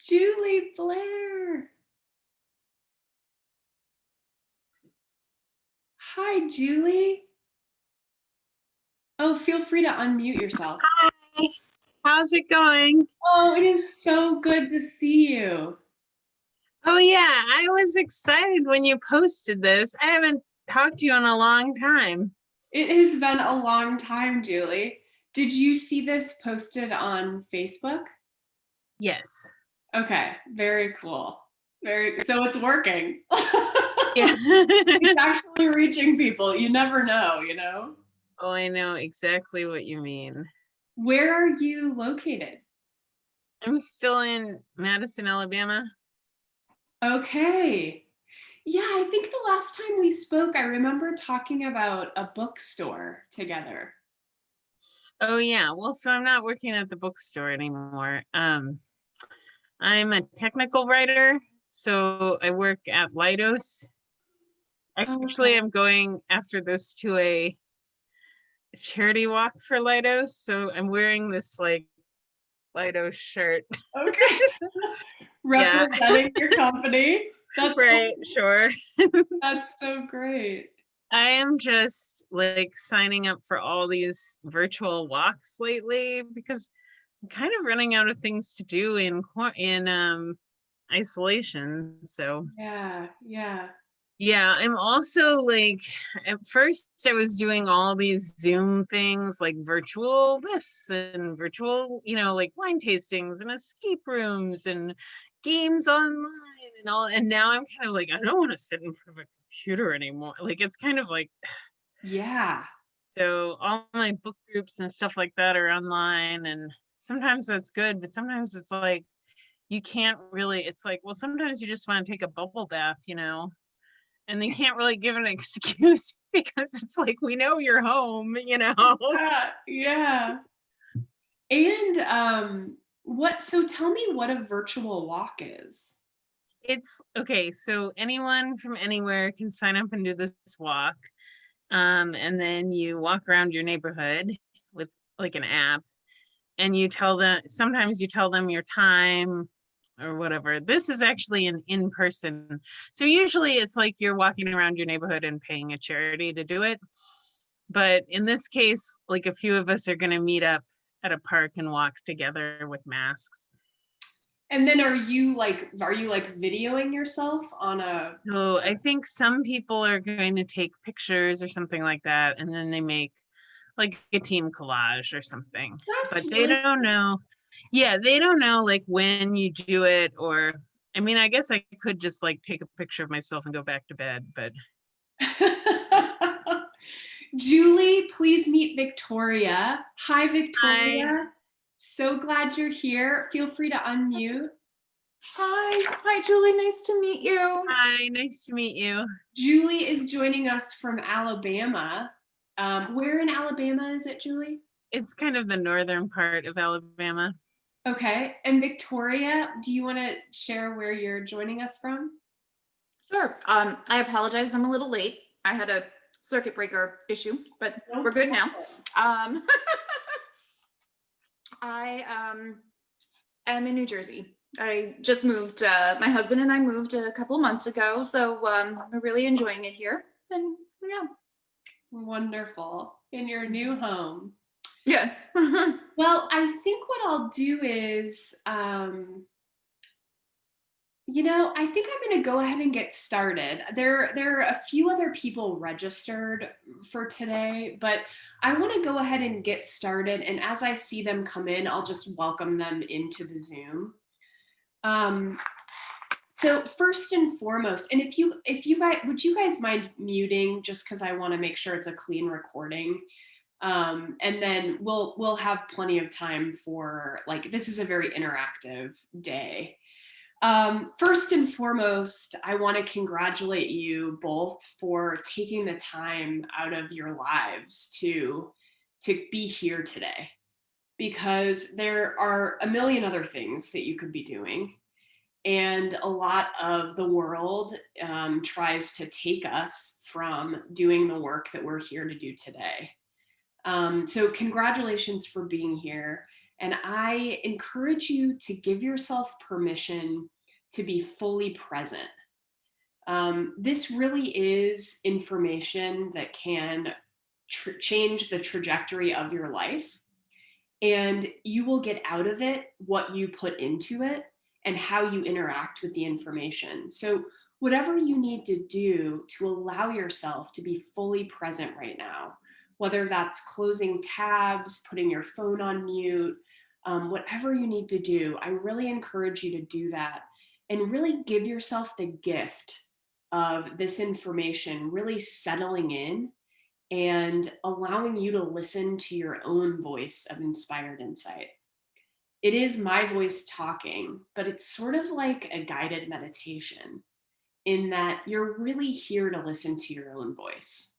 Julie Blair. Hi, Julie. Oh, feel free to unmute yourself. Hi, how's it going? Oh, it is so good to see you. Oh yeah, I was excited when you posted this. I haven't talked to you in a long time. It has been a long time, Julie. Did you see this posted on Facebook? Yes. Okay, very cool. So it's working. Yeah. It's actually reaching people. You never know, you know? Oh, I know exactly what you mean. Where are you located? I'm still in Madison, Alabama. Okay. Yeah, I think the last time we spoke, I remember talking about a bookstore together. Oh yeah, well, so I'm not working at the bookstore anymore. I'm a technical writer, so I work at Leidos. Actually, Okay. I'm going after this to a charity walk for Leidos, so I'm wearing this like Leidos shirt. Okay. Yeah, Representing your company. right, sure. That's so great. I am just like signing up for all these virtual walks lately because I'm kind of running out of things to do in isolation. So Yeah, yeah. yeah, I'm also like at first I was doing all these Zoom things like virtual this and virtual, like wine tastings and escape rooms and games online and all. And now I'm kind of like, I don't want to sit in front of a computer anymore. Like it's kind of like, Yeah. so all my book groups and stuff like that are online, and sometimes that's good, but sometimes it's like you can't really, it's like, well, sometimes you just want to take a bubble bath. And they can't really give an excuse because it's like we know you're home. Yeah, yeah. And so tell me what a virtual walk is. It's okay, so anyone from anywhere can sign up and do this walk. And then you walk around your neighborhood with like an app, and sometimes you tell them your time or whatever. This is actually an in-person. So usually it's like you're walking around your neighborhood and paying a charity to do it. But in this case, like a few of us are going to meet up at a park and walk together with masks. And then are you like videoing yourself on a So I think some people are going to take pictures or something like that, and then they make like a team collage or something. That's But they really don't know. Yeah, they don't know like when you do it, or I mean, I guess I could just like take a picture of myself and go back to bed, but Julie, please meet Victoria. Hi, hi. Victoria. So glad you're here. Feel free to unmute. Hi, Julie. Nice to meet you. Hi, nice to meet you. Julie is joining us from Alabama. Where in Alabama is it, Julie? It's kind of the northern part of Alabama. Okay. And Victoria, do you want to share where you're joining us from? Sure. I apologize. I'm a little late. I had a circuit breaker issue, but we're good now. I am in New Jersey. I just moved. My husband and I moved a couple of months ago, so we're really enjoying it here. And yeah. Wonderful. In your new home. Yes. Well, I think what I'll do is, I think I'm going to go ahead and get started. There are a few other people registered for today, but I want to go ahead and get started. And as I see them come in, I'll just welcome them into the Zoom. So first and foremost, and if you guys, would you guys mind muting just because I want to make sure it's a clean recording? And then we'll have plenty of time for, like, this is a very interactive day. First and foremost, I want to congratulate you both for taking the time out of your lives to be here today, because there are a million other things that you could be doing. And a lot of the world tries to take us from doing the work that we're here to do today. So congratulations for being here. And I encourage you to give yourself permission to be fully present. This really is information that can change the trajectory of your life. And you will get out of it what you put into it and how you interact with the information. So, whatever you need to do to allow yourself to be fully present right now, whether that's closing tabs, putting your phone on mute, whatever you need to do, I really encourage you to do that and really give yourself the gift of this information really settling in and allowing you to listen to your own voice of inspired insight. It is my voice talking, but it's sort of like a guided meditation in that you're really here to listen to your own voice.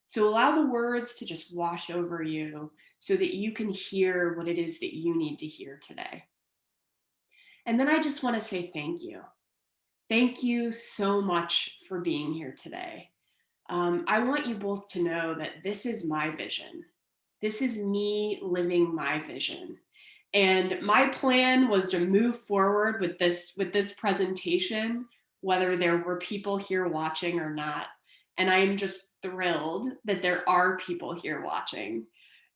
So allow the words to just wash over you so that you can hear what it is that you need to hear today. And then I just want to say thank you. Thank you so much for being here today. I want you both to know that this is my vision. This is me living my vision. And my plan was to move forward with this presentation, whether there were people here watching or not. And I am just thrilled that there are people here watching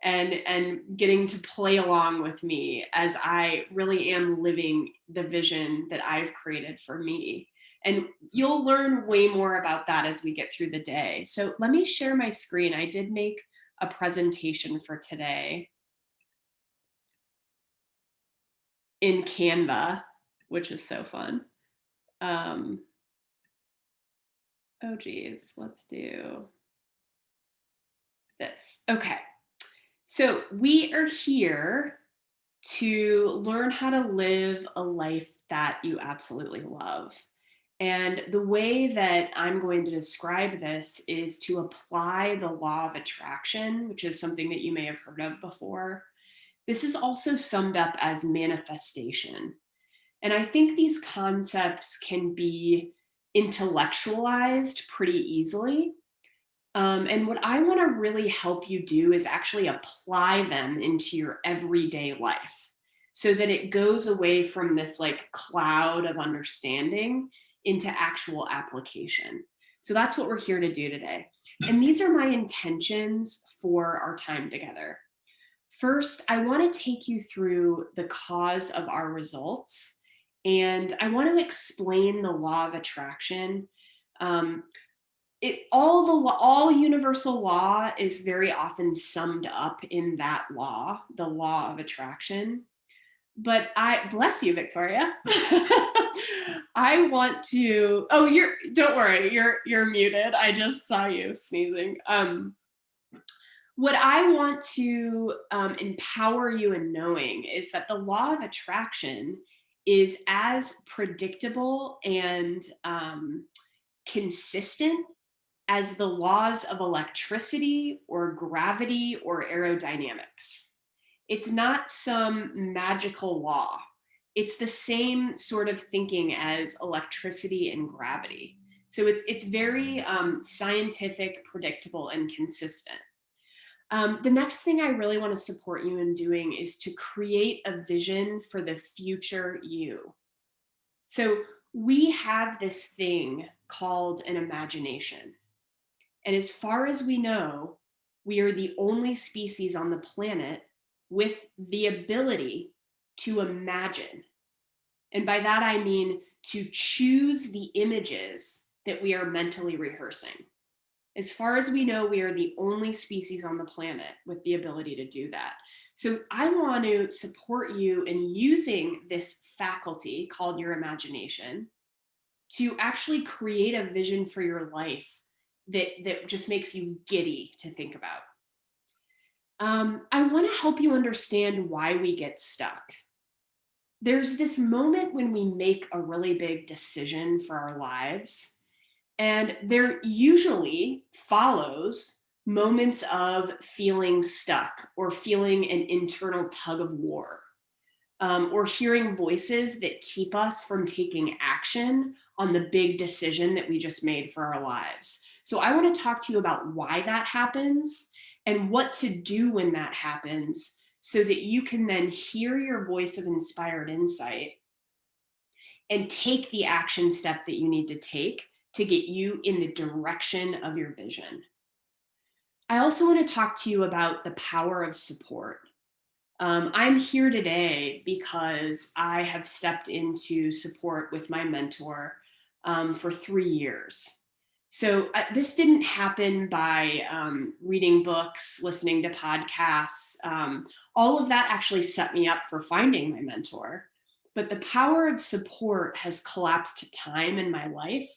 and getting to play along with me as I really am living the vision that I've created for me. And you'll learn way more about that as we get through the day. So let me share my screen. I did make a presentation for today in Canva, which is so fun. Oh geez, let's do this. Okay, so we are here to learn how to live a life that you absolutely love. And the way that I'm going to describe this is to apply the law of attraction, which is something that you may have heard of before. This is also summed up as manifestation. And I think these concepts can be intellectualized pretty easily. And what I want to really help you do is actually apply them into your everyday life so that it goes away from this like cloud of understanding into actual application. So that's what we're here to do today. And these are my intentions for our time together. First, I want to take you through the cause of our results, and I want to explain the law of attraction. Um, all universal law is very often summed up in that law, the law of attraction. But I bless you, Victoria. I want to. Oh, don't worry, you're muted. I just saw you sneezing. What I want to empower you in knowing is that the law of attraction is as predictable and consistent as the laws of electricity or gravity or aerodynamics. It's not some magical law. It's the same sort of thinking as electricity and gravity. So it's very scientific, predictable, and consistent. The next thing I really want to support you in doing is to create a vision for the future you. So we have this thing called an imagination. And as far as we know, we are the only species on the planet with the ability to imagine. And by that, I mean to choose the images that we are mentally rehearsing. As far as we know, we are the only species on the planet with the ability to do that. So I want to support you in using this faculty called your imagination to actually create a vision for your life that just makes you giddy to think about. I want to help you understand why we get stuck. There's this moment when we make a really big decision for our lives, and there usually follows moments of feeling stuck or feeling an internal tug of war, or hearing voices that keep us from taking action on the big decision that we just made for our lives. So I want to talk to you about why that happens and what to do when that happens so that you can then hear your voice of inspired insight and take the action step that you need to take to get you in the direction of your vision. I also want to talk to you about the power of support. I'm here today because I have stepped into support with my mentor for 3 years. So this didn't happen by reading books, listening to podcasts. All of that actually set me up for finding my mentor. But the power of support has collapsed time in my life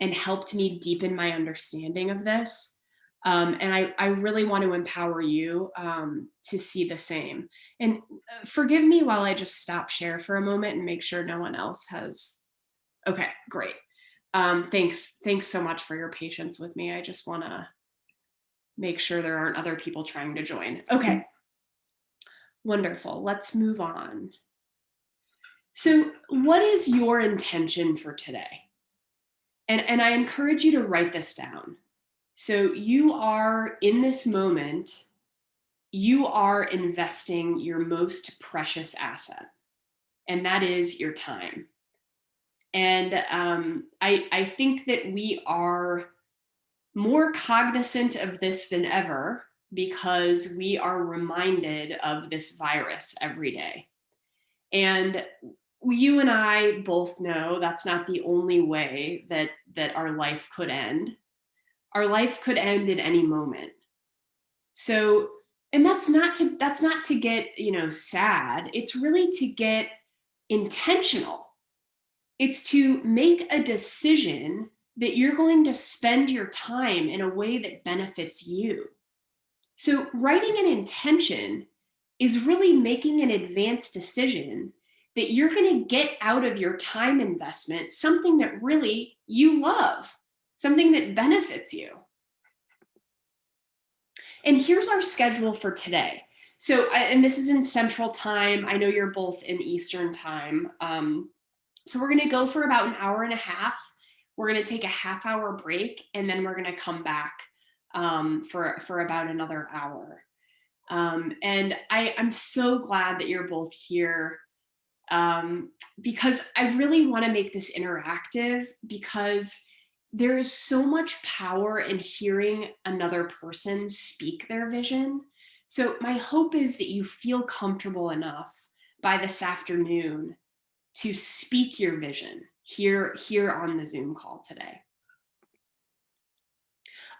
and helped me deepen my understanding of this. And I really want to empower you to see the same. And forgive me while I just stop share for a moment and make sure no one else has. Okay, great. Thanks so much for your patience with me. I just want to make sure there aren't other people trying to join. Okay, wonderful. Let's move on. So what is your intention for today? And I encourage you to write this down. So you are in this moment, you are investing your most precious asset, and that is your time. And I think that we are more cognizant of this than ever because we are reminded of this virus every day. And you and I both know that's not the only way that our life could end. Our life could end at any moment. So, and that's not to get, sad. It's really to get intentional. It's to make a decision that you're going to spend your time in a way that benefits you. So, writing an intention is really making an advanced decision that you're going to get out of your time investment something that really you love, something that benefits you. And here's our schedule for today. So, and this is in Central Time. I know you're both in Eastern Time. So we're gonna go for about an hour and a half. We're gonna take a half-hour break, and then we're gonna come back for about another hour. And I'm so glad that you're both here because I really wanna make this interactive because there is so much power in hearing another person speak their vision. So my hope is that you feel comfortable enough by this afternoon to speak your vision here on the Zoom call today.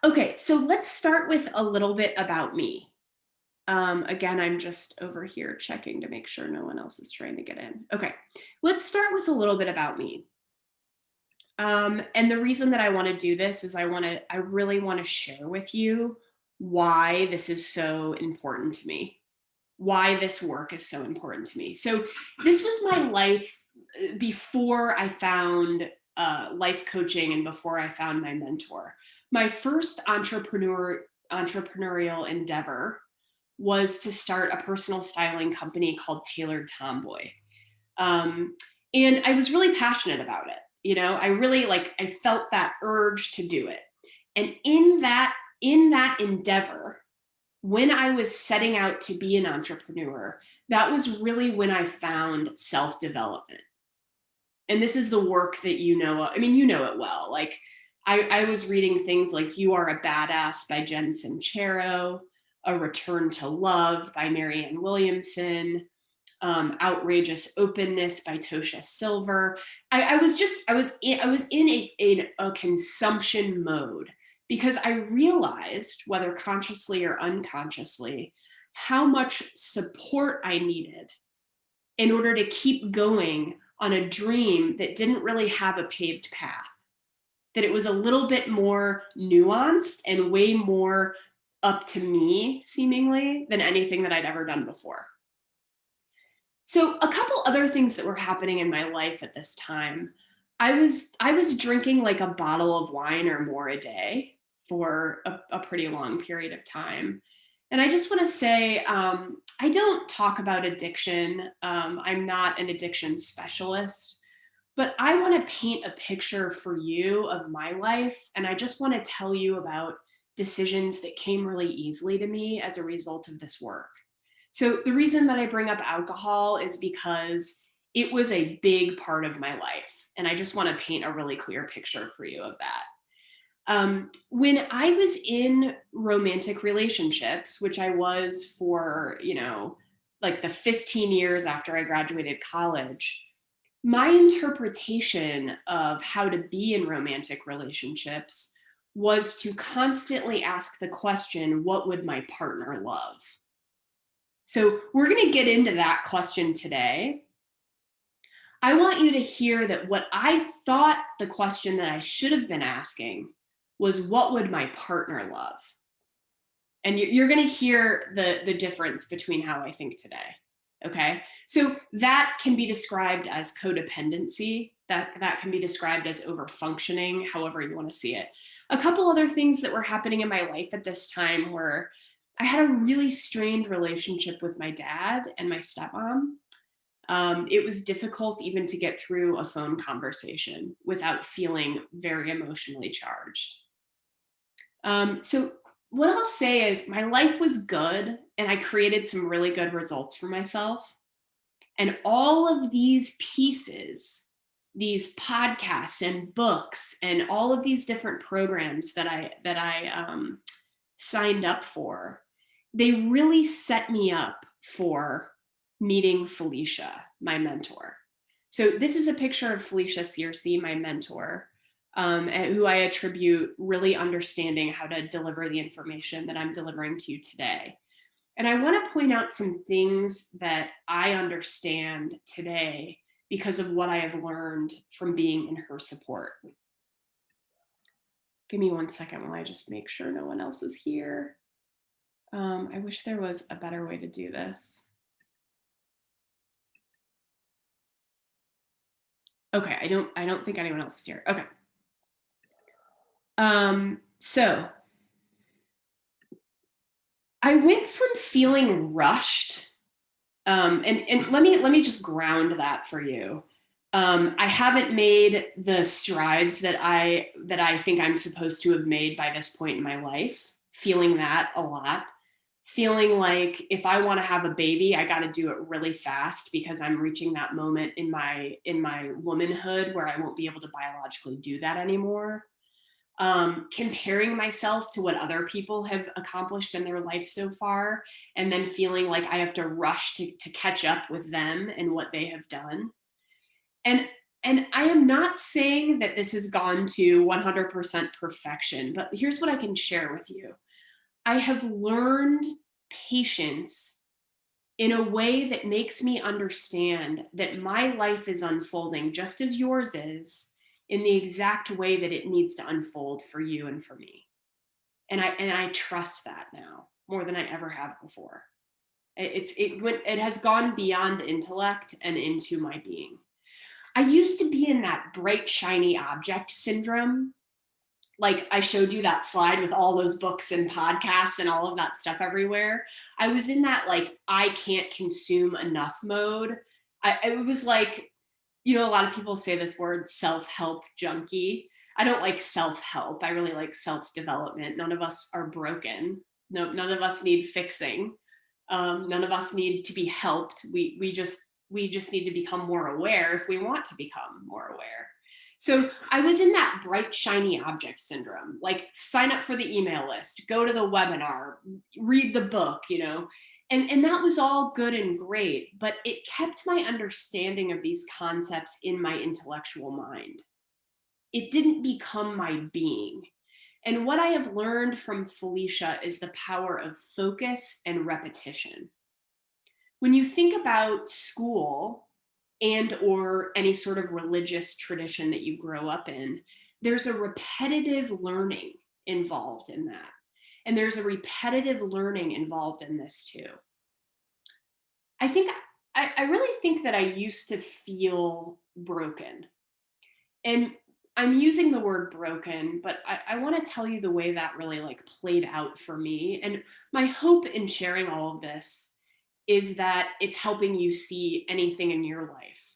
Okay, so let's start with a little bit about me. Again, I'm just over here checking to make sure no one else is trying to get in. Okay, let's start with a little bit about me. And the reason that I want to do this is I really want to share with you why this is so important to me, why this work is so important to me. So this was my life before I found life coaching and before I found my mentor. My first entrepreneurial endeavor was to start a personal styling company called Tailored Tomboy. And I was really passionate about it. I felt that urge to do it. And in that endeavor, when I was setting out to be an entrepreneur, that was really when I found self-development. And this is the work that you know it well. Like I was reading things like You Are a Badass by Jen Sincero, A Return to Love by Marianne Williamson, Outrageous Openness by Tosha Silver. I was in a consumption mode because I realized, whether consciously or unconsciously, how much support I needed in order to keep going on a dream that didn't really have a paved path, that it was a little bit more nuanced and way more up to me, seemingly, than anything that I'd ever done before. So a couple other things that were happening in my life at this time. I was drinking like a bottle of wine or more a day for a pretty long period of time. And I just want to say, I don't talk about addiction. I'm not an addiction specialist, but I want to paint a picture for you of my life. And I just want to tell you about decisions that came really easily to me as a result of this work. So the reason that I bring up alcohol is because it was a big part of my life. And I just want to paint a really clear picture for you of that. When I was in romantic relationships, which I was for, like the 15 years after I graduated college, my interpretation of how to be in romantic relationships was to constantly ask the question, what would my partner love? So we're going to get into that question today. I want you to hear that what I thought the question that I should have been asking was, what would my partner love? And you're going to hear the difference between how I think today. Okay. So that can be described as codependency. That can be described as overfunctioning, however you want to see it. A couple other things that were happening in my life at this time were I had a really strained relationship with my dad and my stepmom. It was difficult even to get through a phone conversation without feeling very emotionally charged. So what I'll say is my life was good and I created some really good results for myself. And all of these pieces, these podcasts and books and all of these different programs that I signed up for, they really set me up for meeting Felicia, my mentor. So this is a picture of Felicia Searcy, my mentor, who I attribute really understanding how to deliver the information that I'm delivering to you today. And I want to point out some things that I understand today because of what I have learned from being in her support. Give me 1 second while I just make sure no one else is here. I wish there was a better way to do this. Okay, I don't think anyone else is here. Okay. So I went from feeling rushed, and let me just ground that for you. I haven't made the strides that I think I'm supposed to have made by this point in my life, feeling that a lot. Feeling like if I want to have a baby, I got to do it really fast because I'm reaching that moment in my womanhood where I won't be able to biologically do that anymore. Comparing myself to what other people have accomplished in their life so far, and then feeling like I have to rush to catch up with them and what they have done. And I am not saying that this has gone to 100% perfection, but here's what I can share with you. I have learned patience in a way that makes me understand that my life is unfolding just as yours is, in the exact way that it needs to unfold for you and for me. And I trust that now more than I ever have before. It has gone beyond intellect and into my being. I used to be in that bright, shiny object syndrome. Like I showed you that slide with all those books and podcasts and all of that stuff everywhere. I was in that like, I can't consume enough mode. It was like, a lot of people say this word self-help junkie. I don't like self-help. I really like self-development. None of us are broken. No, none of us need fixing. None of us need to be helped. We just need to become more aware if we want to become more aware. So I was in that bright, shiny object syndrome, like sign up for the email list, go to the webinar, read the book, and that was all good and great, but it kept my understanding of these concepts in my intellectual mind. It didn't become my being. And what I have learned from Felicia is the power of focus and repetition. When you think about school and or any sort of religious tradition that you grow up in, there's a repetitive learning involved in that. And there's a repetitive learning involved in this too. I really think that I used to feel broken. And I'm using the word broken, but I want to tell you the way that really like played out for me. And my hope in sharing all of this is that it's helping you see anything in your life.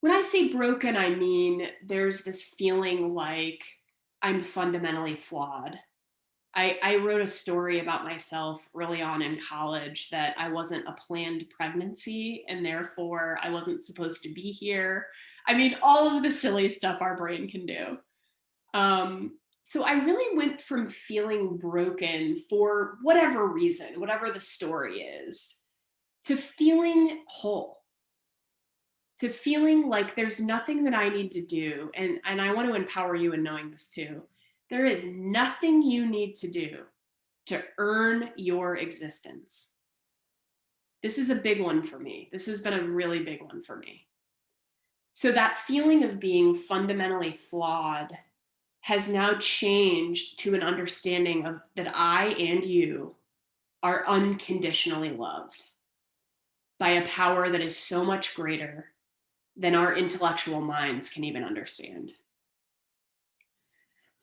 When I say broken, I mean there's this feeling like I'm fundamentally flawed. I wrote a story about myself early on in college that I wasn't a planned pregnancy and therefore I wasn't supposed to be here. I mean, all of the silly stuff our brain can do. So I really went from feeling broken for whatever reason, whatever the story is, to feeling whole, to feeling like there's nothing that I need to do. And I want to empower you in knowing this too. There is nothing you need to do to earn your existence. This is a big one for me. This has been a really big one for me. So that feeling of being fundamentally flawed has now changed to an understanding of that I and you are unconditionally loved by a power that is so much greater than our intellectual minds can even understand.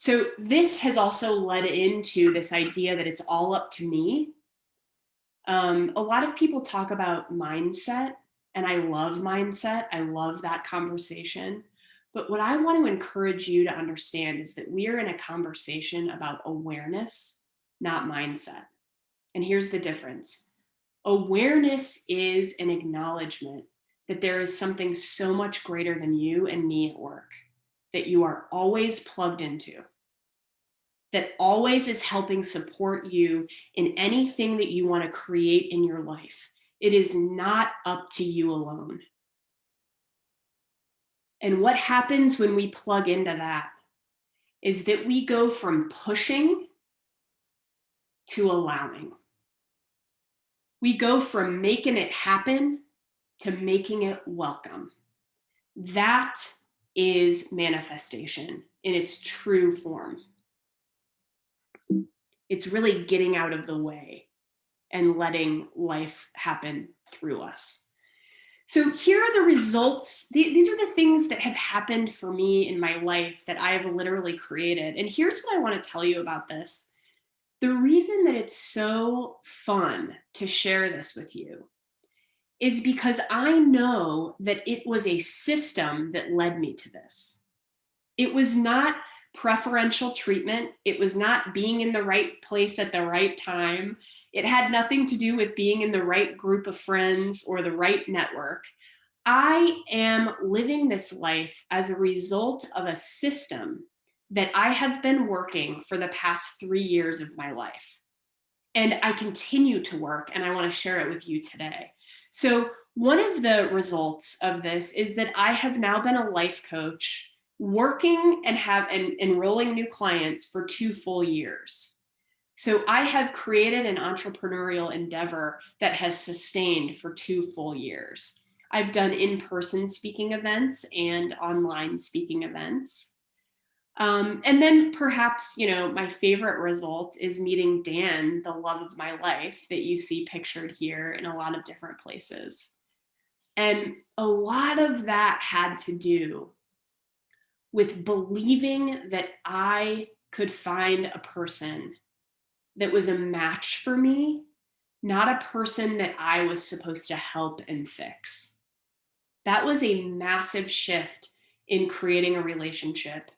So this has also led into this idea that it's all up to me. A lot of people talk about mindset, and I love mindset. I love that conversation. But what I want to encourage you to understand is that we are in a conversation about awareness, not mindset. And here's the difference. Awareness is an acknowledgement that there is something so much greater than you and me at work that you are always plugged into, that always is helping support you in anything that you want to create in your life. It is not up to you alone. And what happens when we plug into that is that we go from pushing to allowing. We go from making it happen to making it welcome. That is manifestation in its true form. It's really getting out of the way and letting life happen through us. So here are the results. These are the things that have happened for me in my life that I have literally created. And here's what I want to tell you about this. The reason that it's so fun to share this with you is because I know that it was a system that led me to this. It was not preferential treatment. It was not being in the right place at the right time. It had nothing to do with being in the right group of friends or the right network. I am living this life as a result of a system that I have been working for the past 3 years of my life. And I continue to work, and I want to share it with you today. So one of the results of this is that I have now been a life coach working and enrolling new clients for 2 full years. So I have created an entrepreneurial endeavor that has sustained for 2 full years. I've done in-person speaking events and online speaking events. And then perhaps, my favorite result is meeting Dan, the love of my life that you see pictured here in a lot of different places. And a lot of that had to do with believing that I could find a person that was a match for me, not a person that I was supposed to help and fix. That was a massive shift in creating a relationship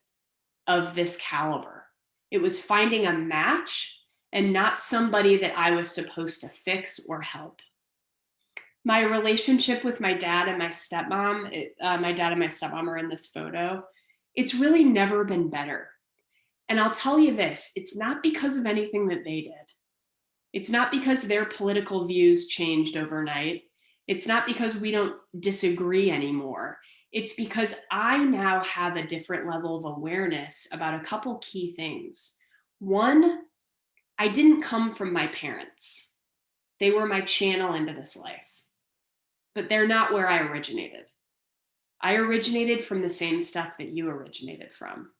of this caliber. It was finding a match and not somebody that I was supposed to fix or help. My relationship with my dad and my stepmom, my dad and my stepmom are in this photo. It's really never been better. And I'll tell you this, it's not because of anything that they did. It's not because their political views changed overnight. It's not because we don't disagree anymore. It's because I now have a different level of awareness about a couple key things. One, I didn't come from my parents. They were my channel into this life, but they're not where I originated. I originated from the same stuff that you originated from,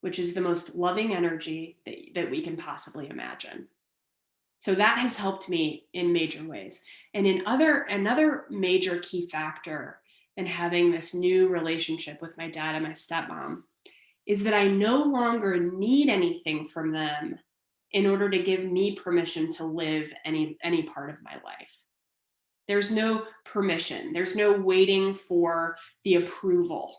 which is the most loving energy that we can possibly imagine. So that has helped me in major ways. And another major key factor in having this new relationship with my dad and my stepmom is that I no longer need anything from them in order to give me permission to live any part of my life. There's no permission. There's no waiting for the approval.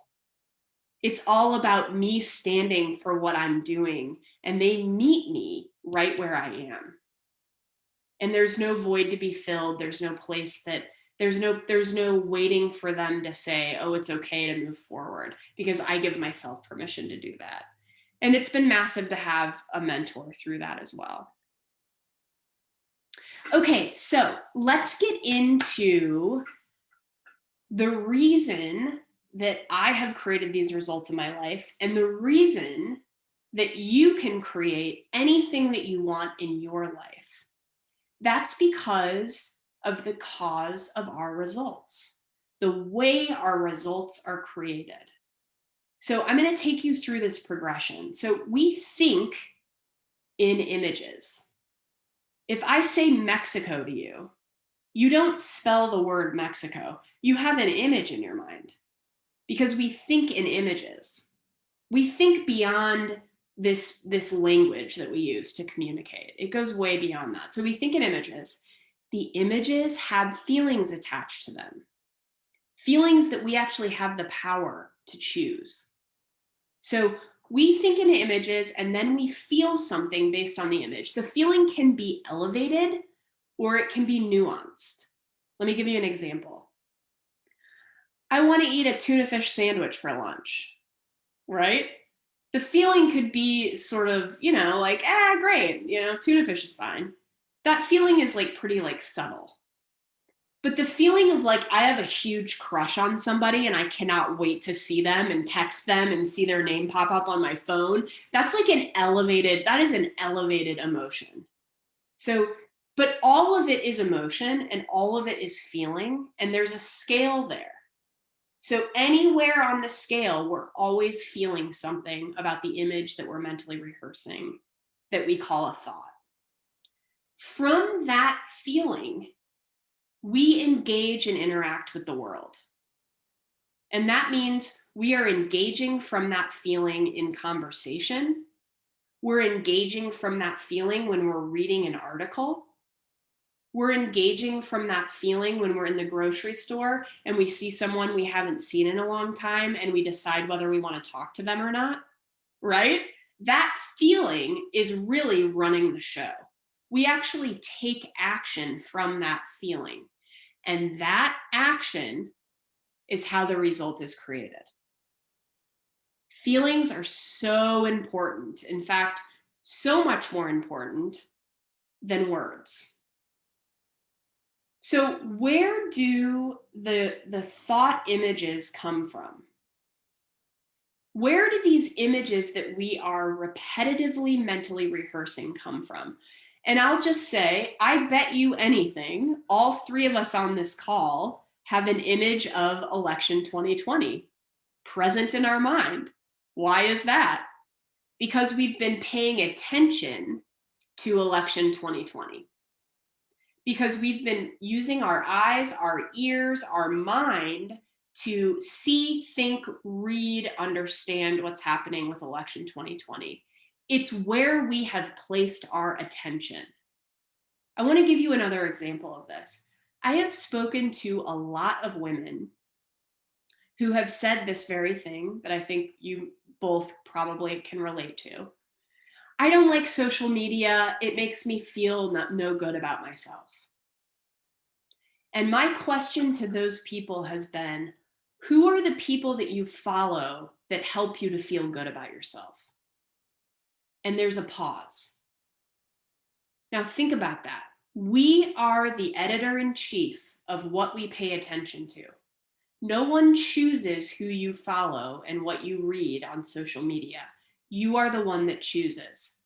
It's all about me standing for what I'm doing, and they meet me right where I am. And there's no void to be filled. There's no place that there's no waiting for them to say, oh, it's okay to move forward, because I give myself permission to do that. And it's been massive to have a mentor through that as well. Okay, so let's get into the reason that I have created these results in my life, and the reason that you can create anything that you want in your life. That's because of the cause of our results, the way our results are created. So I'm going to take you through this progression. So we think in images. If I say Mexico to you, you don't spell the word Mexico. You have an image in your mind, because we think in images. We think beyond this language that we use to communicate. It goes way beyond that. So we think in images. The images have feelings attached to them, feelings that we actually have the power to choose. So we think in images, and then we feel something based on the image. The feeling can be elevated or it can be nuanced. Let me give you an example. I want to eat a tuna fish sandwich for lunch, right? The feeling could be sort of, like, great, tuna fish is fine. That feeling is like pretty like subtle. But the feeling of like, I have a huge crush on somebody and I cannot wait to see them and text them and see their name pop up on my phone, that is an elevated emotion. So, but all of it is emotion and all of it is feeling, and there's a scale there. So anywhere on the scale, we're always feeling something about the image that we're mentally rehearsing that we call a thought. From that feeling, we engage and interact with the world. And that means we are engaging from that feeling in conversation. We're engaging from that feeling when we're reading an article. We're engaging from that feeling when we're in the grocery store and we see someone we haven't seen in a long time and we decide whether we want to talk to them or not, right? That feeling is really running the show. We actually take action from that feeling. And that action is how the result is created. Feelings are so important. In fact, so much more important than words. So where do the thought images come from? Where do these images that we are repetitively mentally rehearsing come from? And I'll just say, I bet you anything, all three of us on this call have an image of election 2020 present in our mind. Why is that? Because we've been paying attention to election 2020. Because we've been using our eyes, our ears, our mind to see, think, read, understand what's happening with election 2020. It's where we have placed our attention. I want to give you another example of this. I have spoken to a lot of women who have said this very thing that I think you both probably can relate to. I don't like social media. It makes me feel no good about myself. And my question to those people has been, who are the people that you follow that help you to feel good about yourself? And there's a pause. Now think about that. We are the editor-in-chief of what we pay attention to. No one chooses who you follow and what you read on social media. You are the one that chooses.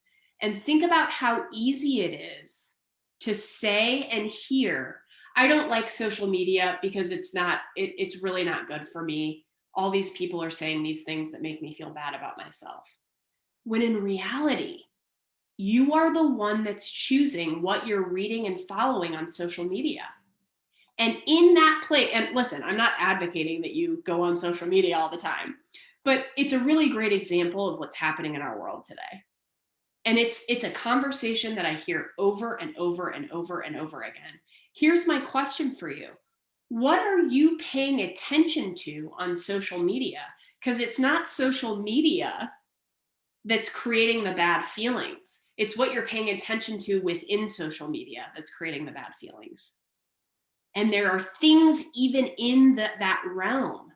And think about how easy it is to say and hear, I don't like social media because it's really not good for me. All these people are saying these things that make me feel bad about myself. When in reality, you are the one that's choosing what you're reading and following on social media. And in that place, and listen, I'm not advocating that you go on social media all the time, but it's a really great example of what's happening in our world today. And it's a conversation that I hear over and over and over and over again. Here's my question for you. What are you paying attention to on social media? Because it's not social media that's creating the bad feelings. It's what you're paying attention to within social media that's creating the bad feelings. And there are things even in that realm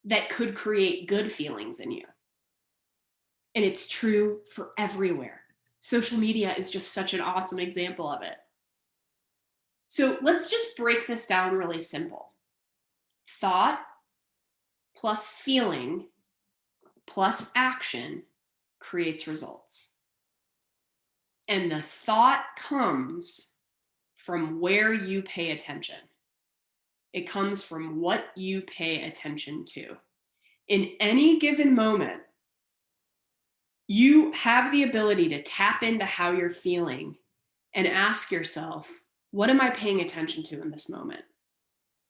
that could create good feelings in you. And it's true for everywhere. Social media is just such an awesome example of it. So let's just break this down really simple. Thought plus feeling plus action creates results. And the thought comes from where you pay attention. It comes from what you pay attention to. In any given moment, you have the ability to tap into how you're feeling and ask yourself, what am I paying attention to in this moment?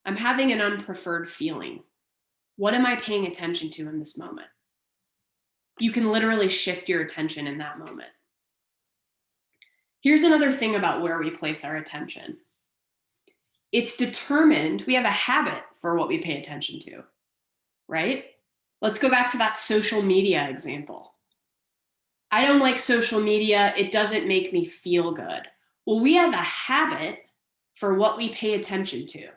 I'm having an unpreferred feeling. What am I paying attention to in this moment? You can literally shift your attention in that moment. Here's another thing about where we place our attention. It's determined, we have a habit for what we pay attention to, right? Let's go back to that social media example. I don't like social media. It doesn't make me feel good. Well, we have a habit for what we pay attention to.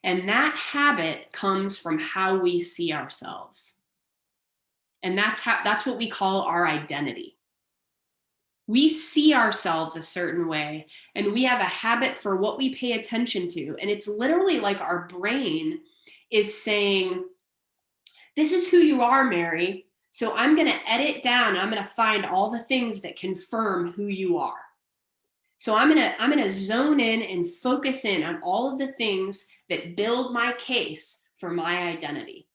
And that habit comes from how we see ourselves. And that's what we call our identity. We see ourselves a certain way, and we have a habit for what we pay attention to. And it's literally like our brain is saying, this is who you are, Mary. So I'm going to edit down. I'm going to find all the things that confirm who you are. So I'm going to zone in and focus in on all of the things that build my case for my identity.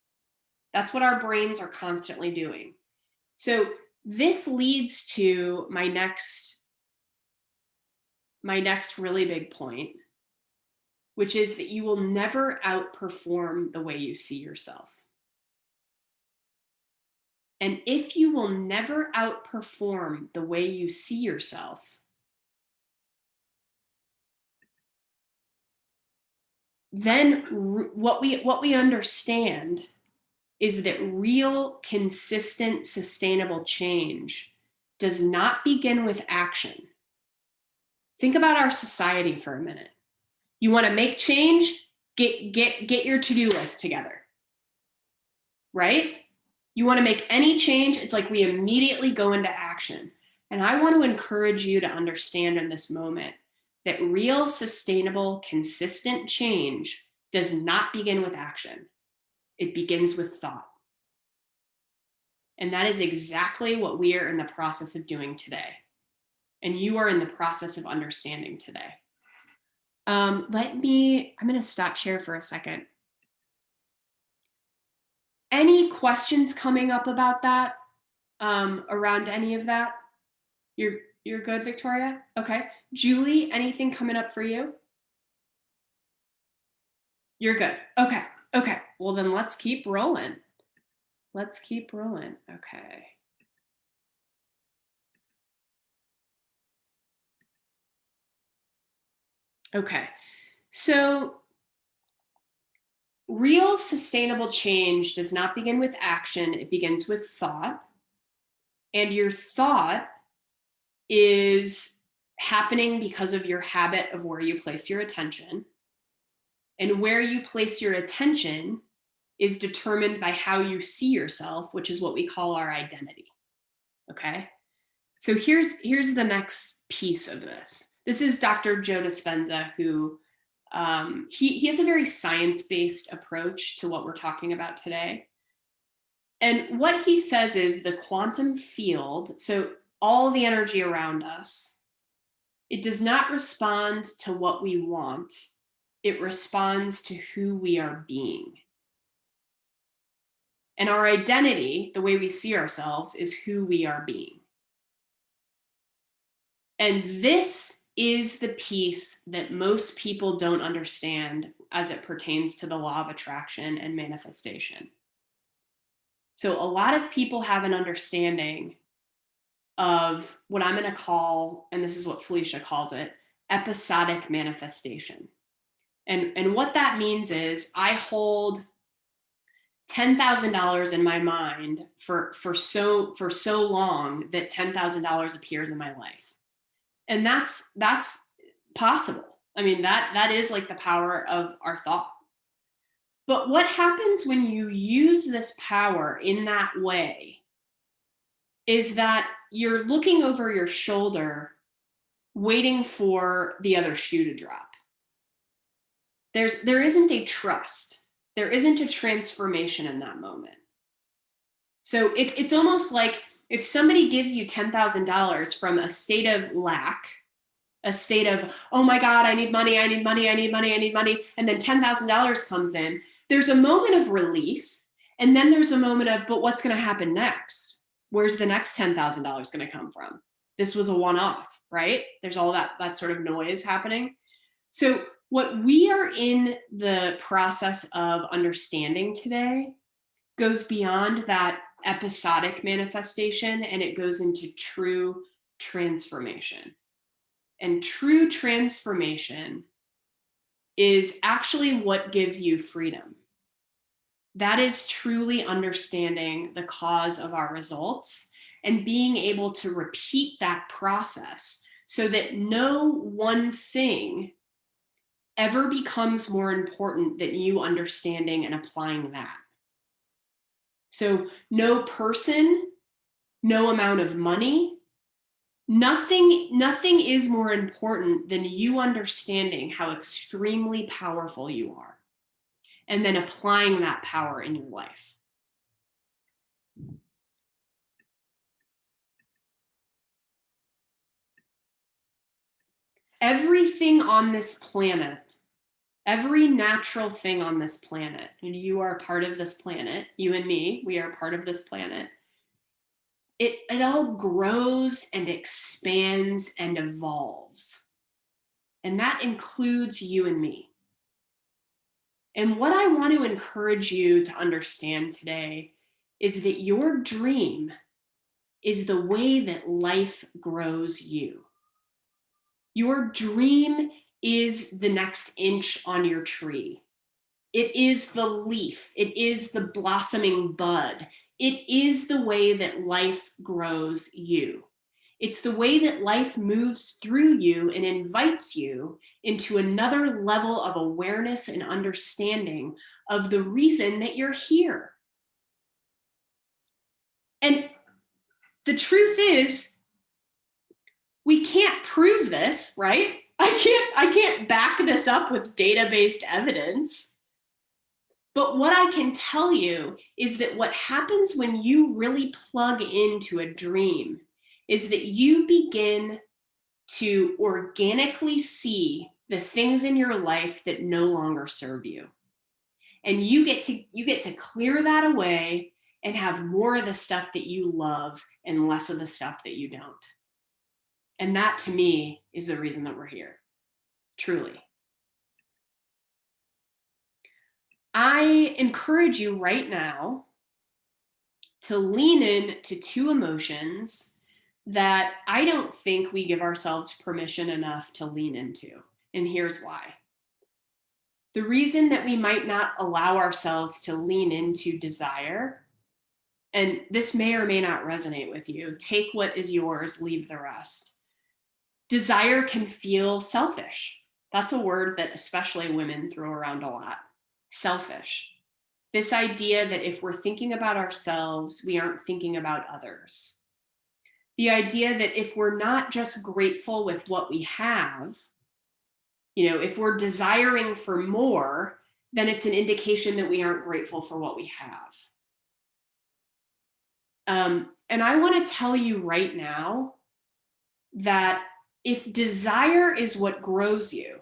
That's what our brains are constantly doing. So this leads to my next really big point, which is that you will never outperform the way you see yourself. And if you will never outperform the way you see yourself, then what we understand is that real, consistent, sustainable change does not begin with action. Think about our society for a minute. You want to make change? Get your to-do list together, right? You want to make any change, it's like we immediately go into action. And I want to encourage you to understand in this moment that real, sustainable, consistent change does not begin with action. It begins with thought. And that is exactly what we are in the process of doing today. And you are in the process of understanding today. I'm going to stop share for a second. Any questions coming up about that, around any of that? You're good, Victoria? Okay. Julie, anything coming up for you? You're good. Okay. Okay. Well, then let's keep rolling. Let's keep rolling. Okay. Okay. So real sustainable change does not begin with action. It begins with thought. And your thought is happening because of your habit of where you place your attention. And where you place your attention is determined by how you see yourself, which is what we call our identity. Okay? So here's the next piece of this. This is Dr. Joe Dispenza, who he has a very science-based approach to what we're talking about today. And what he says is the quantum field, so all the energy around us, it does not respond to what we want. It responds to who we are being. And our identity, the way we see ourselves, is who we are being. And this is the piece that most people don't understand as it pertains to the law of attraction and manifestation. So a lot of people have an understanding of what I'm going to call, and this is what Felicia calls it, episodic manifestation. And what that means is I hold $10,000 in my mind for so long that $10,000 appears in my life. And that's possible. I mean, that is like the power of our thought. But what happens when you use this power in that way is that you're looking over your shoulder, waiting for the other shoe to drop. There isn't a trust. There isn't a transformation in that moment. So it's almost like if somebody gives you $10,000 from a state of lack, a state of, oh my God, I need money, I need money, I need money, I need money, and then $10,000 comes in, there's a moment of relief, and then there's a moment of, but what's going to happen next? Where's the next $10,000 going to come from? This was a one-off, right? There's all that sort of noise happening. So what we are in the process of understanding today goes beyond that episodic manifestation, and it goes into true transformation. And true transformation is actually what gives you freedom. That is truly understanding the cause of our results and being able to repeat that process so that no one thing ever becomes more important than you understanding and applying that. So no person, no amount of money, nothing is more important than you understanding how extremely powerful you are and then applying that power in your life. Everything on this planet, every natural thing on this planet, and you are part of this planet, you and me, we are part of this planet. It all grows and expands and evolves. And that includes you and me. And what I want to encourage you to understand today is that your dream is the way that life grows you. Your dream is the next inch on your tree. It is the leaf. It is the blossoming bud. It is the way that life grows you. It's the way that life moves through you and invites you into another level of awareness and understanding of the reason that you're here. And the truth is, we can't prove this, right? I can't back this up with data-based evidence. But what I can tell you is that what happens when you really plug into a dream is that you begin to organically see the things in your life that no longer serve you. And you get to clear that away and have more of the stuff that you love and less of the stuff that you don't. And that, to me, is the reason that we're here, truly. I encourage you right now to lean in to two emotions that I don't think we give ourselves permission enough to lean into. And here's why. The reason that we might not allow ourselves to lean into desire, and this may or may not resonate with you, take what is yours, leave the rest. Desire can feel selfish. That's a word that especially women throw around a lot. Selfish. This idea that if we're thinking about ourselves, we aren't thinking about others. The idea that if we're not just grateful with what we have, if we're desiring for more, then it's an indication that we aren't grateful for what we have. And I want to tell you right now that if desire is what grows you,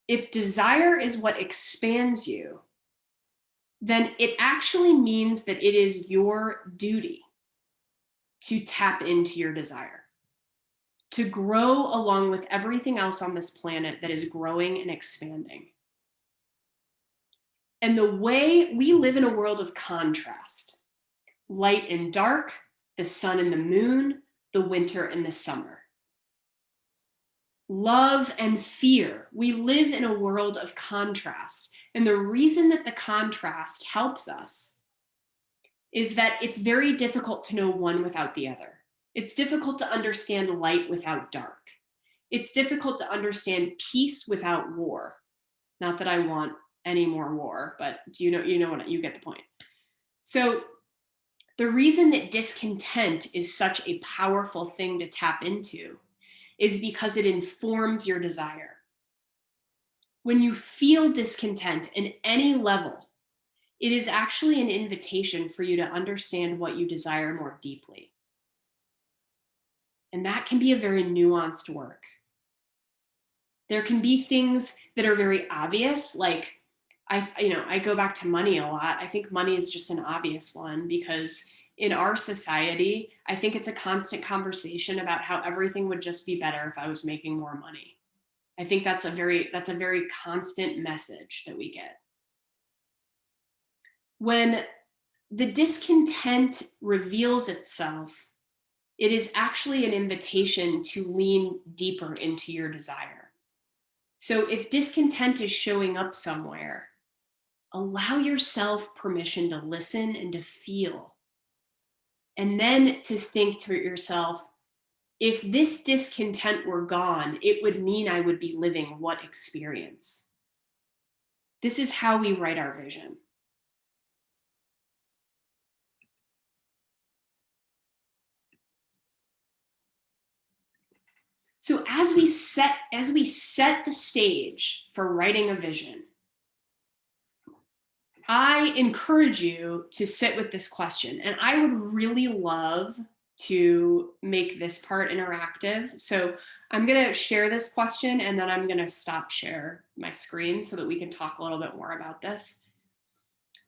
if desire is what expands you, then it actually means that it is your duty to tap into your desire, to grow along with everything else on this planet that is growing and expanding. And the way we live in a world of contrast, light and dark, the sun and the moon, the winter and the summer. Love and fear. We live in a world of contrast. And the reason that the contrast helps us is that it's very difficult to know one without the other. It's difficult to understand light without dark. It's difficult to understand peace without war. Not that I want any more war, but you know what, you get the point. So the reason that discontent is such a powerful thing to tap into is because it informs your desire. When you feel discontent in any level, it is actually an invitation for you to understand what you desire more deeply. And that can be a very nuanced work. There can be things that are very obvious, like I go back to money a lot. I think money is just an obvious one because in our society, I think it's a constant conversation about how everything would just be better if I was making more money. I think that's a very constant message that we get. When the discontent reveals itself, it is actually an invitation to lean deeper into your desire. So if discontent is showing up somewhere, allow yourself permission to listen and to feel. And then to think to yourself, if this discontent were gone, it would mean I would be living what experience? This is how we write our vision. So as we set the stage for writing a vision, I encourage you to sit with this question. And I would really love to make this part interactive. So I'm going to share this question and then I'm going to stop share my screen so that we can talk a little bit more about this.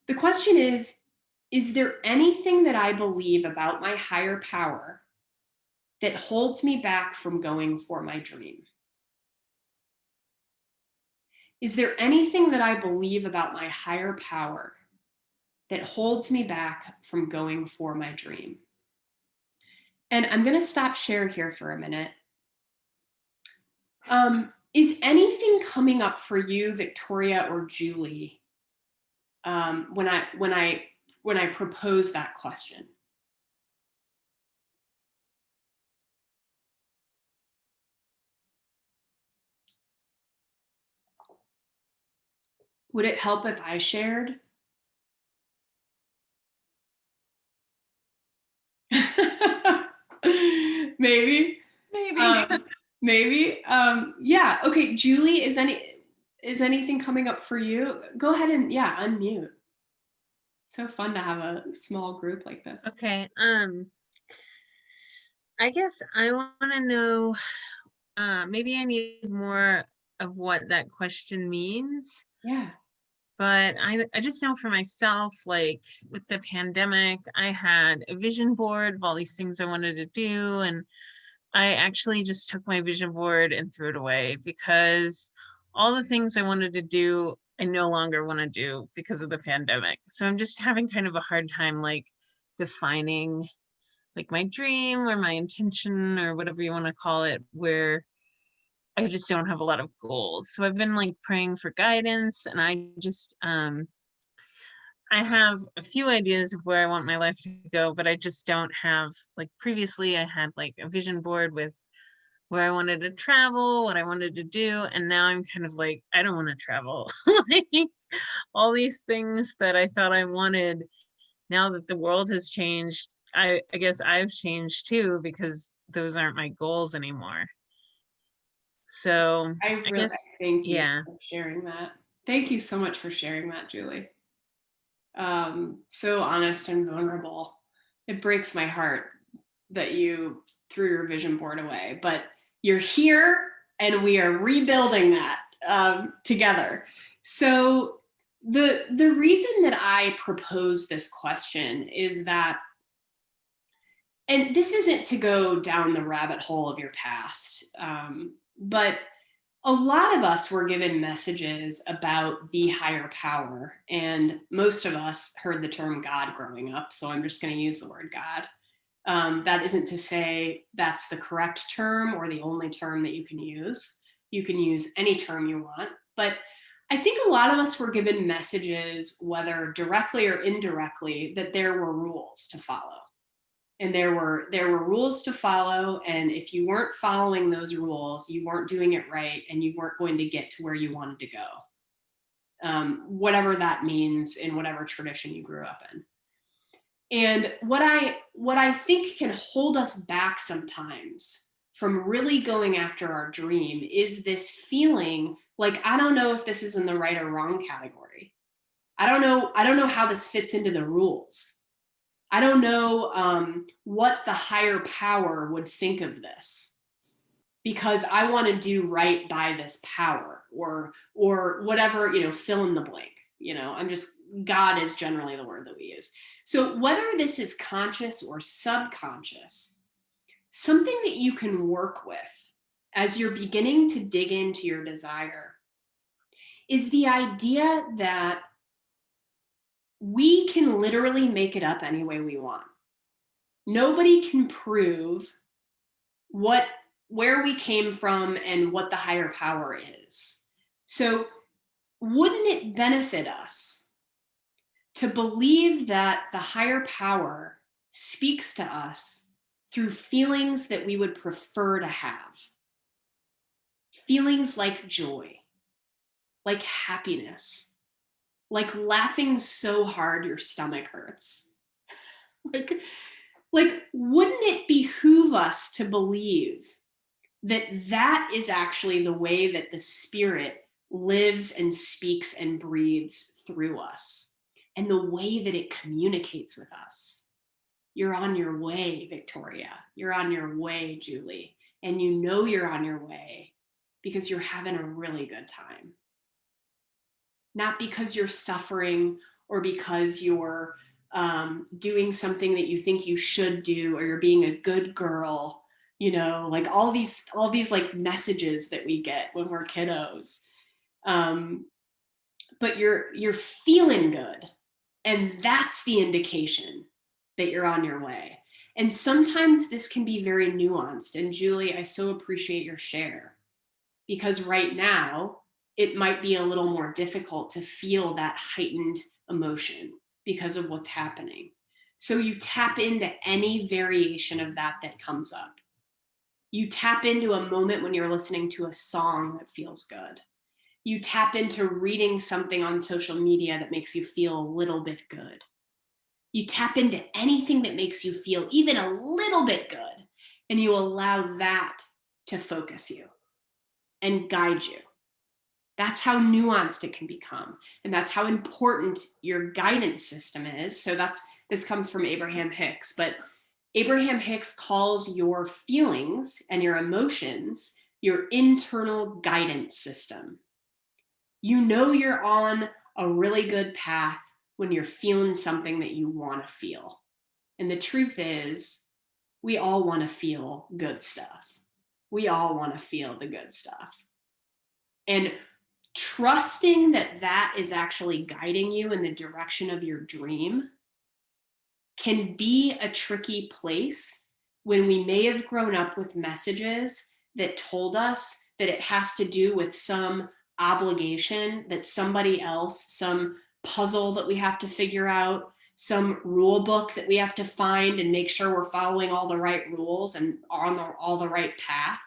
The question is there anything that I believe about my higher power that holds me back from going for my dream? Is there anything that I believe about my higher power that holds me back from going for my dream? And I'm going to stop share here for a minute. Is anything coming up for you, Victoria or Julie, when I propose that question? Would it help if I shared? Maybe. Maybe. Yeah. Okay, Julie, is anything coming up for you? Go ahead and unmute. So fun to have a small group like this. Okay. I guess I want to know, maybe I need more of what that question means. Yeah. But I just know for myself, like with the pandemic, I had a vision board of all these things I wanted to do. And I actually just took my vision board and threw it away because all the things I wanted to do, I no longer want to do because of the pandemic. So I'm just having kind of a hard time, like defining like my dream or my intention or whatever you want to call it, where I just don't have a lot of goals. So I've been like praying for guidance, and I just I have a few ideas of where I want my life to go, but I just don't have, like previously I had like a vision board with where I wanted to travel, what I wanted to do, and now I'm kind of like, I don't want to travel. Like all these things that I thought I wanted, now that the world has changed, I guess I've changed too, because those aren't my goals anymore. So I I really guess, thank you yeah. for sharing that. Thank you so much for sharing that, Julie. So honest and vulnerable. It breaks my heart that you threw your vision board away, but you're here and we are rebuilding that together. So the reason that I propose this question is that, and this isn't to go down the rabbit hole of your past, but a lot of us were given messages about the higher power, and most of us heard the term God growing up, so I'm just going to use the word God. That isn't to say that's the correct term or the only term that you can use. You can use any term you want, but I think a lot of us were given messages, whether directly or indirectly, that there were rules to follow. And there were rules to follow, and if you weren't following those rules, you weren't doing it right, and you weren't going to get to where you wanted to go. Whatever that means in whatever tradition you grew up in. And what I think can hold us back sometimes from really going after our dream is this feeling like, I don't know if this is in the right or wrong category. I don't know how this fits into the rules. I don't know what the higher power would think of this, because I want to do right by this power, or whatever, fill in the blank. God is generally the word that we use. So whether this is conscious or subconscious, something that you can work with as you're beginning to dig into your desire is the idea that we can literally make it up any way we want. Nobody can prove where we came from and what the higher power is. So wouldn't it benefit us to believe that the higher power speaks to us through feelings that we would prefer to have? Feelings like joy, like happiness, like laughing so hard your stomach hurts. like wouldn't it behoove us to believe that that is actually the way that the Spirit lives and speaks and breathes through us, and the way that it communicates with us? You're on your way, Victoria. You're on your way, Julie. And you know you're on your way because you're having a really good time. Not because you're suffering or because you're doing something that you think you should do, or you're being a good girl, like all these like messages that we get when we're kiddos. But you're feeling good, and that's the indication that you're on your way. And sometimes this can be very nuanced. And Julie, I so appreciate your share, because right now it might be a little more difficult to feel that heightened emotion because of what's happening. So you tap into any variation of that comes up. You tap into a moment when you're listening to a song that feels good. You tap into reading something on social media that makes you feel a little bit good. You tap into anything that makes you feel even a little bit good, and you allow that to focus you and guide you. That's how nuanced it can become. And that's how important your guidance system is. So this comes from Abraham Hicks, but Abraham Hicks calls your feelings and your emotions your internal guidance system. You know you're on a really good path when you're feeling something that you want to feel. And the truth is, we all want to feel good stuff. We all want to feel the good stuff. And trusting that that is actually guiding you in the direction of your dream can be a tricky place when we may have grown up with messages that told us that it has to do with some obligation that somebody else, some puzzle that we have to figure out, some rule book that we have to find and make sure we're following all the right rules and are on all the right path.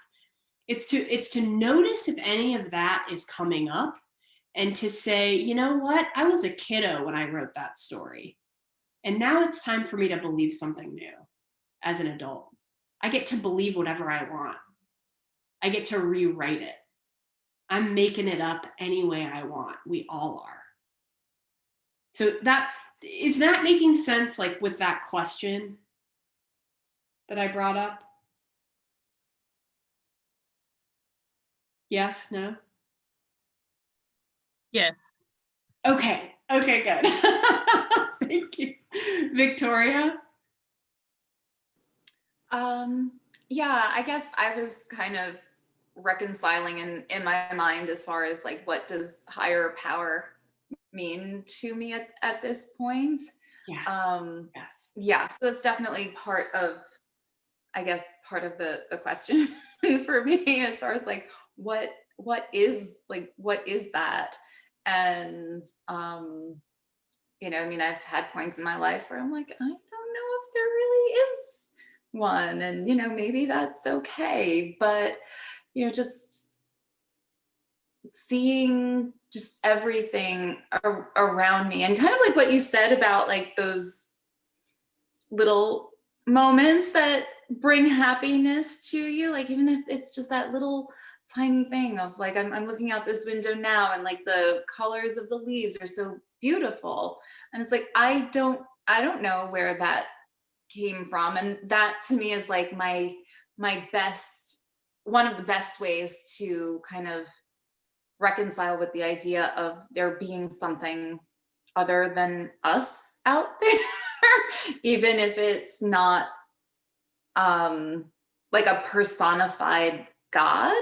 It's to notice if any of that is coming up, and to say, you know what? I was a kiddo when I wrote that story. And now it's time for me to believe something new as an adult. I get to believe whatever I want. I get to rewrite it. I'm making it up any way I want. We all are. So is that making sense, like with that question that I brought up? Yes, no? Yes. Okay, good. Thank you. Victoria? Yeah, I guess I was kind of reconciling in my mind as far as like, what does higher power mean to me at this point? Yes. Yes. Yeah, so that's definitely part of the question for me, as far as like, what is that? And, you know, I mean, I've had points in my life where I'm like, I don't know if there really is one. And, you know, maybe that's okay. But, you know, just seeing just everything around me, and kind of like what you said about like those little moments that bring happiness to you, like even if it's just that little tiny thing of like I'm looking out this window now and like the colors of the leaves are so beautiful, and it's like I don't know where that came from, and that to me is like my best, one of the best ways to kind of reconcile with the idea of there being something other than us out there, even if it's not um like a personified God,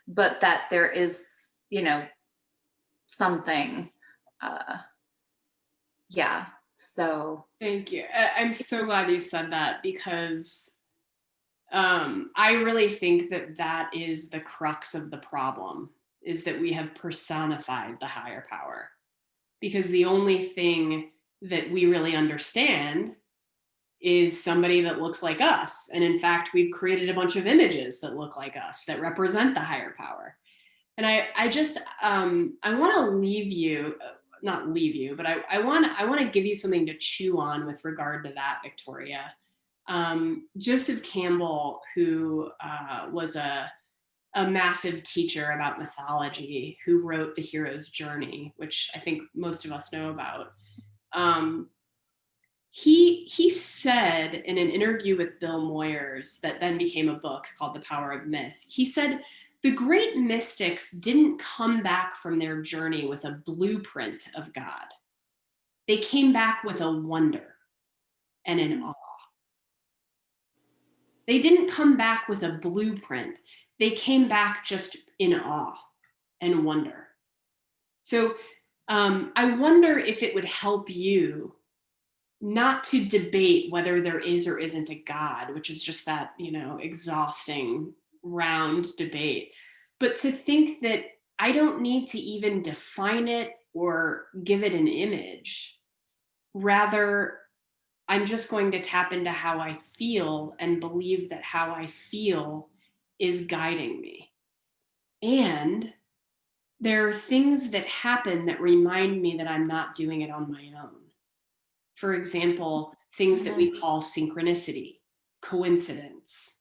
but that there is, you know, something. uh yeah, so Thank you. I'm so glad you said that, because I really think that that is the crux of the problem, is that we have personified the higher power, because the only thing that we really understand is somebody that looks like us. And in fact, we've created a bunch of images that look like us that represent the higher power. And I just, I want to leave you, not leave you, but I want to give you something to chew on with regard to that, Victoria. Joseph Campbell, who was a massive teacher about mythology, who wrote The Hero's Journey, which I think most of us know about. He said in an interview with Bill Moyers that then became a book called The Power of Myth, he said, the great mystics didn't come back from their journey with a blueprint of God. They came back with a wonder and an awe. They didn't come back with a blueprint. They came back just in awe and wonder. So I wonder if it would help you not to debate whether there is or isn't a God, which is just that, you know, exhausting round debate, but to think that I don't need to even define it or give it an image. Rather, I'm just going to tap into how I feel and believe that how I feel is guiding me. And there are things that happen that remind me that I'm not doing it on my own. For example, things that we call synchronicity, coincidence,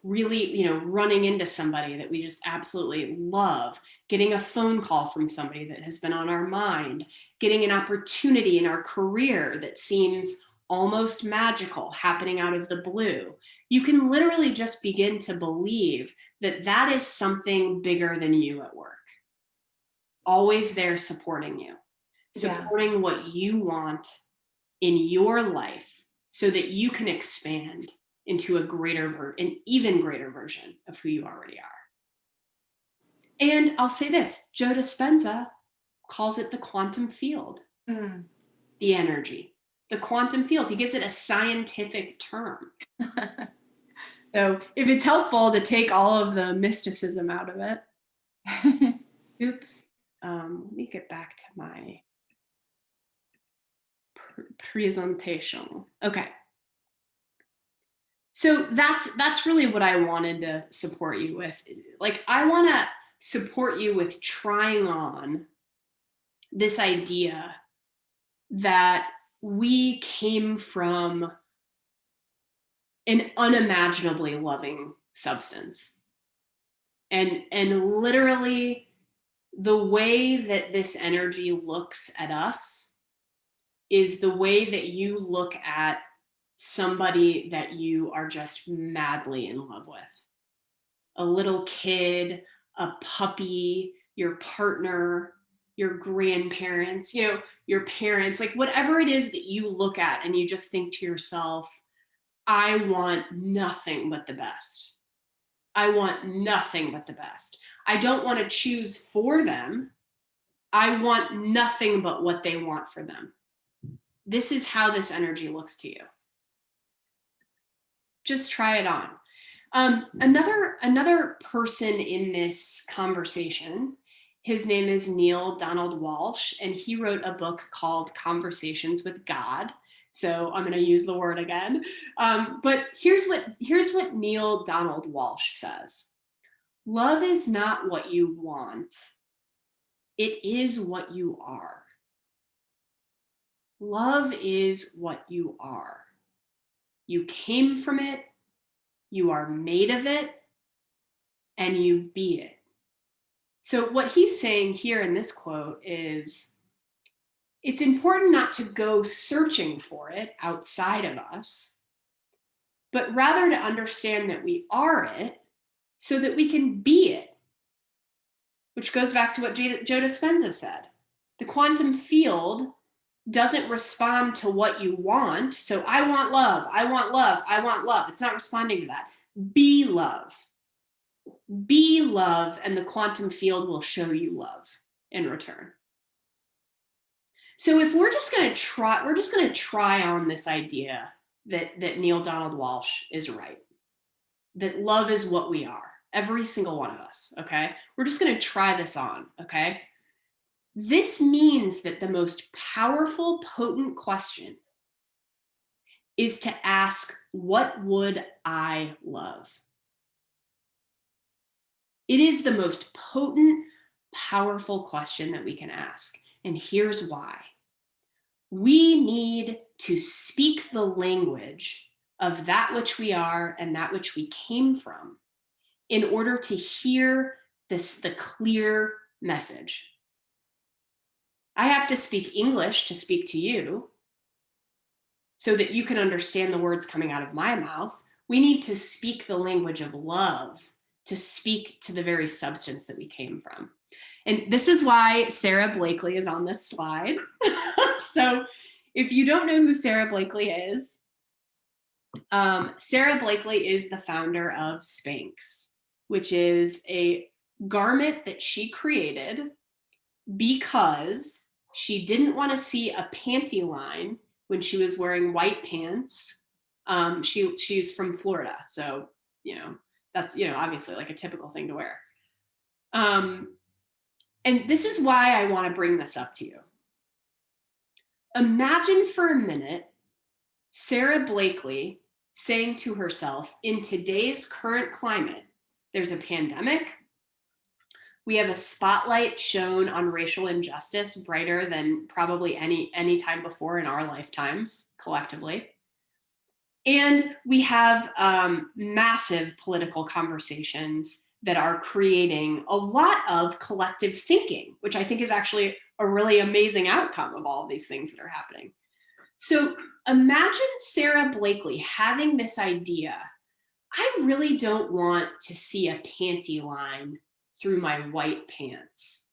really, you know, running into somebody that we just absolutely love, getting a phone call from somebody that has been on our mind, getting an opportunity in our career that seems almost magical happening out of the blue. You can literally just begin to believe that that is something bigger than you at work, always there supporting you, supporting what you want in your life so that you can expand into an even greater version of who you already are. And I'll say this, Joe Dispenza calls it the quantum field, the energy, the quantum field. He gives it a scientific term. So if it's helpful to take all of the mysticism out of it. Oops. Let me get back to my presentation. Okay. So that's really what I wanted to support you with. Like, I want to support you with trying on this idea that we came from an unimaginably loving substance. And literally the way that this energy looks at us is the way that you look at somebody that you are just madly in love with. A little kid, a puppy, your partner, your grandparents, you know, your parents, like whatever it is that you look at and you just think to yourself, I want nothing but the best. I want nothing but the best. I don't want to choose for them. I want nothing but what they want for them. This is how this energy looks to you. Just try it on. Another person in this conversation His name is Neil Donald Walsh, and he wrote a book called Conversations with God. So I'm going to use the word again. But here's what Neil Donald Walsh says. Love is not what you want. It is what you are. Love is what you are. You came from it, you are made of it, and you be it. So what he's saying here in this quote is, it's important not to go searching for it outside of us, but rather to understand that we are it so that we can be it, which goes back to what Joe Dispenza said. The quantum field doesn't respond to what you want. So I want love, I want love, I want love. It's not responding to that. Be love. Be love, and the quantum field will show you love in return. So if we're just going to try on this idea that Neil Donald Walsh is right, that love is what we are, every single one of us, okay? We're just going to try this on, okay? This means that the most powerful, potent question is to ask, what would I love? It is the most potent, powerful question that we can ask. And here's why. We need to speak the language of that which we are and that which we came from in order to hear the clear message. I have to speak English to speak to you so that you can understand the words coming out of my mouth. We need to speak the language of love to speak to the very substance that we came from. And this is why Sarah Blakely is on this slide. So if you don't know who Sarah Blakely is, Sarah Blakely is the founder of Spanx, which is a garment that she created because she didn't want to see a panty line when she was wearing white pants. She's from Florida, so that's obviously like a typical thing to wear. And this is why I want to bring this up to you. Imagine for a minute Sarah Blakely saying to herself, in today's current climate, there's a pandemic. We have a spotlight shown on racial injustice brighter than probably any time before in our lifetimes collectively. And we have massive political conversations that are creating a lot of collective thinking, which I think is actually a really amazing outcome of all of these things that are happening. So imagine Sarah Blakely having this idea, I really don't want to see a panty line through my white pants.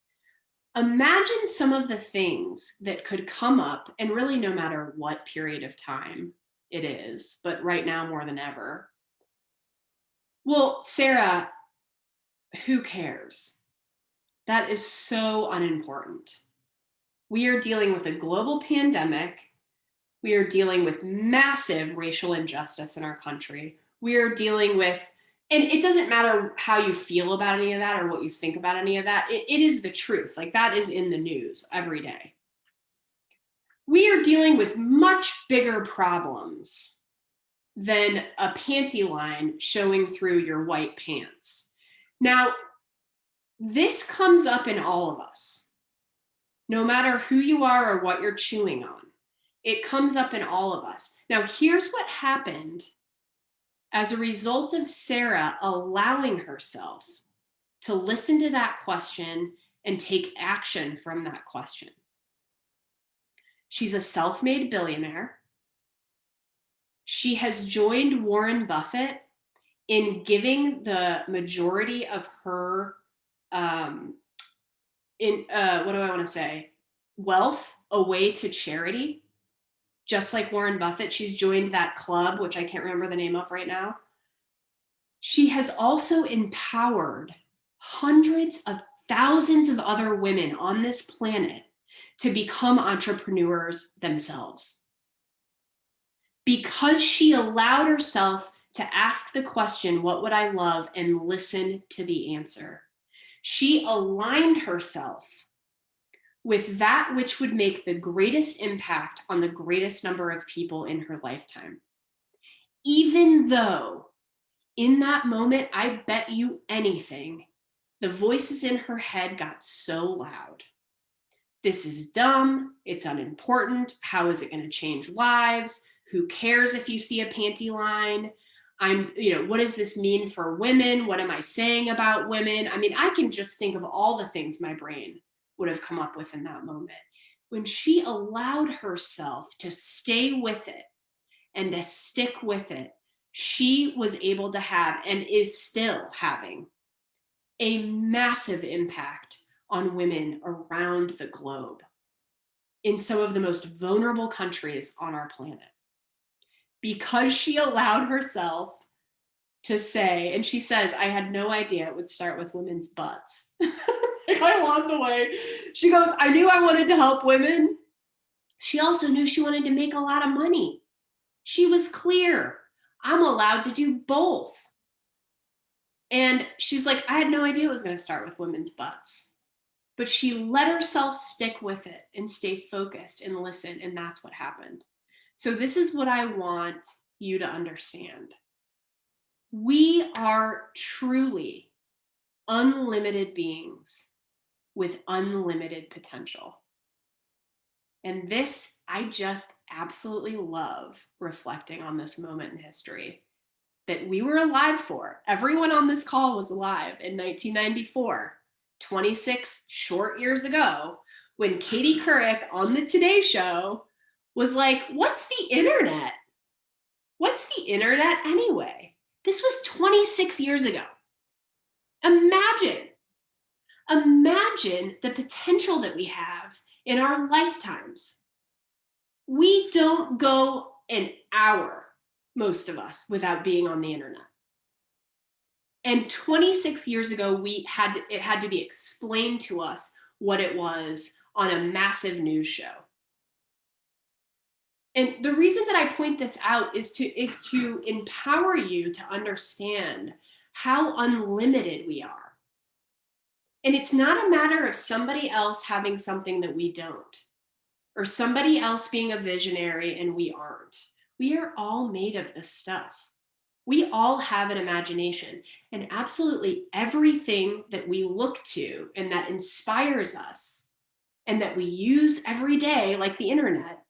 Imagine some of the things that could come up, and really no matter what period of time it is, but right now more than ever. Well, Sarah, who cares? That is so unimportant. We are dealing with a global pandemic. We are dealing with massive racial injustice in our country. We are dealing with, and it doesn't matter how you feel about any of that or what you think about any of that. It is the truth. Like, that is in the news every day. We are dealing with much bigger problems than a panty line showing through your white pants. Now, this comes up in all of us, no matter who you are or what you're chewing on. It comes up in all of us. Now, here's what happened as a result of Sarah allowing herself to listen to that question and take action from that question. She's a self-made billionaire. She has joined Warren Buffett in giving the majority of her wealth away to charity. Just like Warren Buffett, she's joined that club, which I can't remember the name of right now. She has also empowered hundreds of thousands of other women on this planet to become entrepreneurs themselves. Because she allowed herself to ask the question, what would I love, and listen to the answer. She aligned herself with that which would make the greatest impact on the greatest number of people in her lifetime. Even though in that moment, I bet you anything, the voices in her head got so loud. This is dumb. It's unimportant. How is it going to change lives? Who cares if you see a panty line? What does this mean for women? What am I saying about women? I mean, I can just think of all the things my brain would have come up with in that moment. When she allowed herself to stay with it and to stick with it, she was able to have, and is still having, a massive impact on women around the globe in some of the most vulnerable countries on our planet. Because she allowed herself to say, and she says, I had no idea it would start with women's butts. Like, I love the way she goes, I knew I wanted to help women. She also knew she wanted to make a lot of money. She was clear. I'm allowed to do both. And she's like, I had no idea it was going to start with women's butts. But she let herself stick with it and stay focused and listen. And that's what happened. So this is what I want you to understand. We are truly unlimited beings with unlimited potential. And this, I just absolutely love reflecting on this moment in history that we were alive for. Everyone on this call was alive in 1994, 26 short years ago, when Katie Couric on the Today Show was like, what's the internet? What's the internet anyway? This was 26 years ago. Imagine the potential that we have in our lifetimes. We don't go an hour, most of us, without being on the internet. And 26 years ago, it had to be explained to us what it was on a massive news show. And the reason that I point this out is to empower you to understand how unlimited we are. And it's not a matter of somebody else having something that we don't, or somebody else being a visionary and we aren't. We are all made of this stuff. We all have an imagination, and absolutely everything that we look to and that inspires us and that we use every day, like the internet,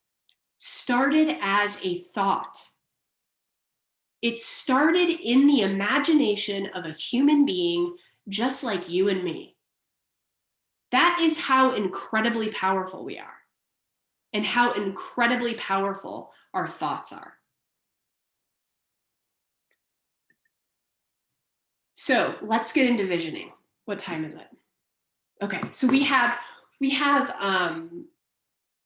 started as a thought. It started in the imagination of a human being just like you and me. That is how incredibly powerful we are, and how incredibly powerful our thoughts are. So let's get into visioning. What time is it? Okay, so we have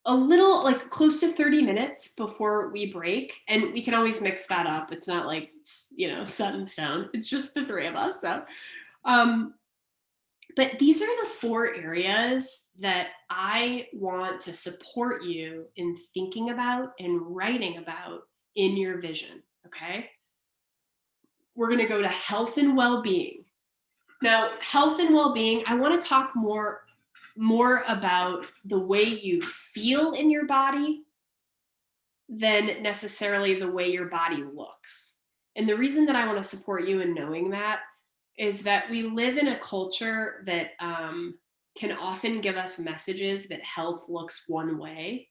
a little, like, close to 30 minutes before we break, and we can always mix that up. It's not like it's, set in stone. It's just the three of us. So, but these are the 4 areas that I want to support you in thinking about and writing about in your vision. Okay. We're going to go to health and well-being. Now, health and well-being, I want to talk more about the way you feel in your body than necessarily the way your body looks. And the reason that I want to support you in knowing that is that we live in a culture that can often give us messages that health looks one way.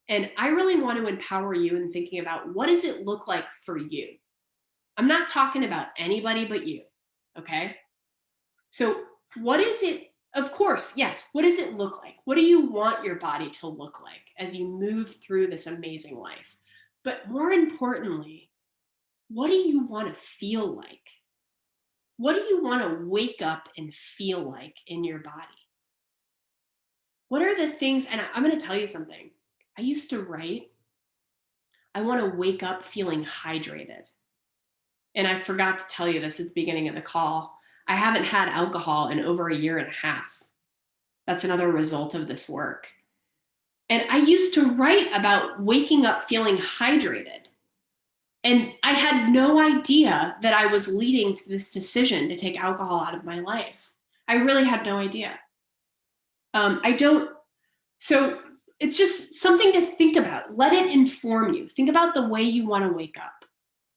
And I really want to empower you in thinking about, what does it look like for you? I'm not talking about anybody but you, okay? So what is it? Of course, yes. What does it look like? What do you want your body to look like as you move through this amazing life? But more importantly, what do you want to feel like? What do you want to wake up and feel like in your body? What are the things, and I'm going to tell you something. I used to write, I want to wake up feeling hydrated. And I forgot to tell you this at the beginning of the call. I haven't had alcohol in over 1.5 years. That's another result of this work. And I used to write about waking up feeling hydrated. And I had no idea that I was leading to this decision to take alcohol out of my life. I really had no idea. So it's just something to think about. Let it inform you. Think about the way you want to wake up.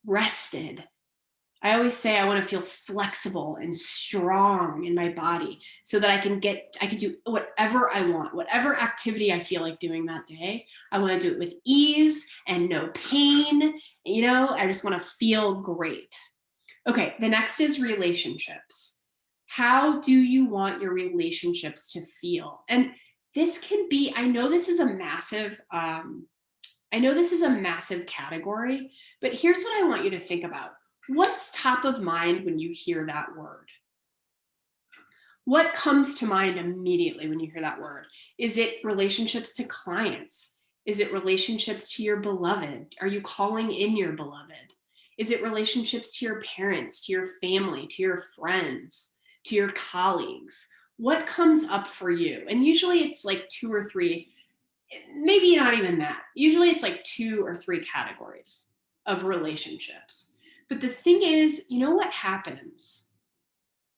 Rested. I always say I want to feel flexible and strong in my body so that I can do whatever I want, whatever activity I feel like doing that day. I want to do it with ease and no pain. I just want to feel great. Okay, the next is relationships. How do you want your relationships to feel? And this can be, I know this is a massive category, but here's what I want you to think about. What's top of mind when you hear that word? What comes to mind immediately when you hear that word? Is it relationships to clients? Is it relationships to your beloved? Are you calling in your beloved? Is it relationships to your parents, to your family, to your friends, to your colleagues? What comes up for you? And usually it's like 2 or 3, maybe not even that. Usually it's like 2 or 3 categories of relationships. But the thing is, what happens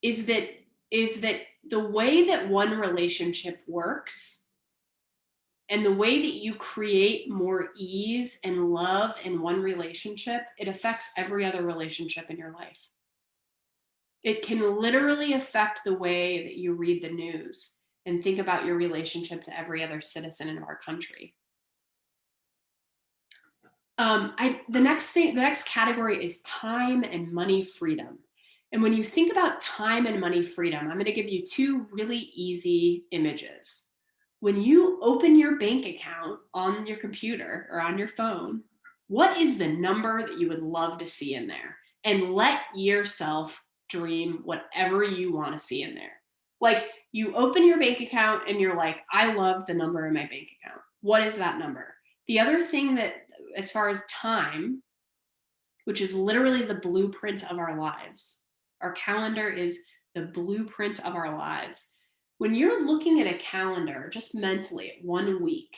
is that the way that one relationship works and the way that you create more ease and love in one relationship, it affects every other relationship in your life. It can literally affect the way that you read the news and think about your relationship to every other citizen in our country. The next category is time and money freedom. And when you think about time and money freedom, I'm going to give you 2 really easy images. When you open your bank account on your computer or on your phone, what is the number that you would love to see in there? And let yourself dream whatever you want to see in there. Like, you open your bank account and you're like, I love the number in my bank account. What is that number? The other thing that, as far as time, which is literally the blueprint of our lives, our calendar is the blueprint of our lives. When you're looking at a calendar, just mentally at 1 week,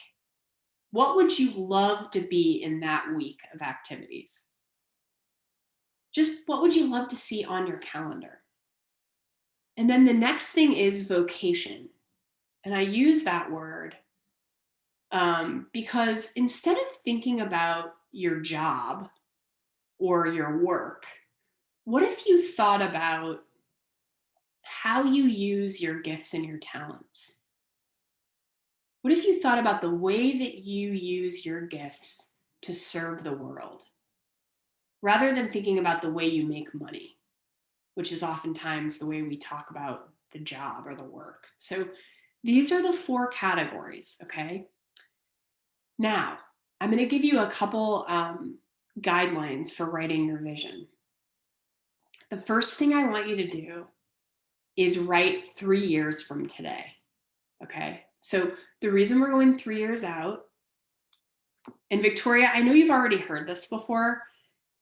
what would you love to be in that week of activities? Just what would you love to see on your calendar? And then the next thing is vocation. And I use that word because instead of thinking about your job or your work, what if you thought about how you use your gifts and your talents? What if you thought about the way that you use your gifts to serve the world, rather than thinking about the way you make money, which is oftentimes the way we talk about the job or the work? So these are the 4 categories, okay? Now, I'm going to give you a couple guidelines for writing your vision. The first thing I want you to do is write 3 years from today, okay? So the reason we're going 3 years out, and Victoria, I know you've already heard this before,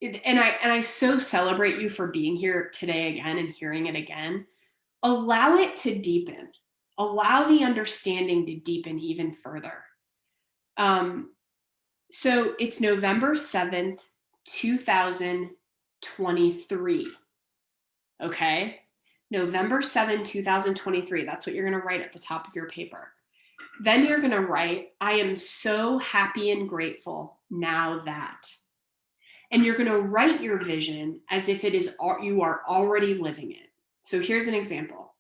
and I so celebrate you for being here today again and hearing it again. Allow it to deepen. Allow the understanding to deepen even further. So it's November 7th, 2023. Okay? November 7, 2023. That's what you're going to write at the top of your paper. Then you're going to write, I am so happy and grateful now that. And you're going to write your vision as if you are already living it. So here's an example.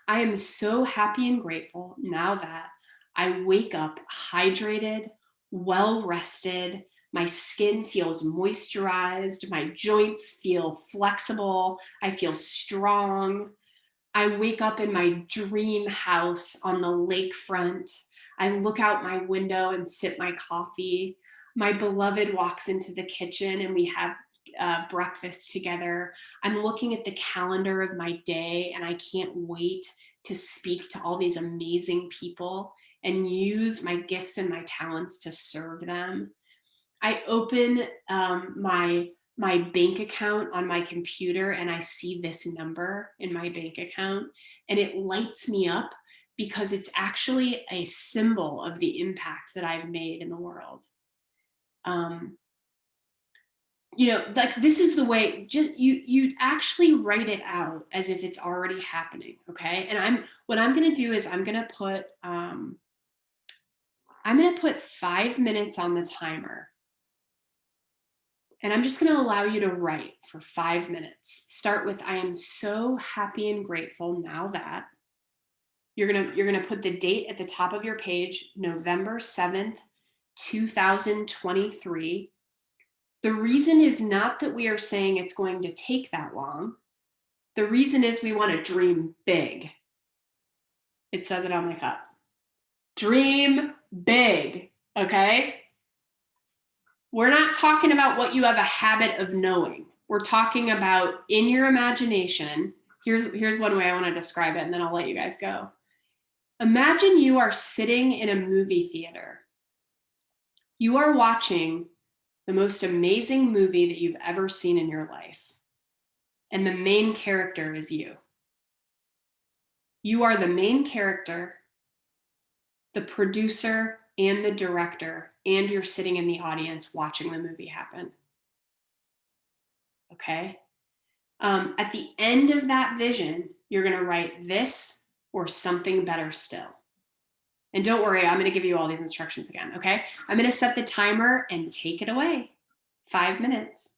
I am so happy and grateful now that I wake up hydrated, well rested, my skin feels moisturized, my joints feel flexible, I feel strong. I wake up in my dream house on the lakefront. I look out my window and sip my coffee. My beloved walks into the kitchen and we have breakfast together. I'm looking at the calendar of my day and I can't wait to speak to all these amazing people and use my gifts and my talents to serve them. I open my bank account on my computer and I see this number in my bank account and it lights me up because it's actually a symbol of the impact that I've made in the world. like this is the way, just you actually write it out as if it's already happening. Okay. And what I'm going to do is I'm going to put 5 minutes on the timer. And I'm just going to allow you to write for 5 minutes. Start with, I am so happy and grateful now that. You're going to put the date at the top of your page, November 7th, 2023. The reason is not that we are saying it's going to take that long. The reason is we want to dream big. It says it on my cup. Dream big, okay? We're not talking about what you have a habit of knowing. We're talking about in your imagination. Here's one way I want to describe it, and then I'll let you guys go. Imagine you are sitting in a movie theater. You are watching the most amazing movie that you've ever seen in your life. And the main character is you. You are the main character, the producer, and the director, and you're sitting in the audience watching the movie happen. Okay? At the end of that vision, you're going to write this or something better still. And don't worry, I'm going to give you all these instructions again, okay? I'm going to set the timer and take it away. 5 minutes.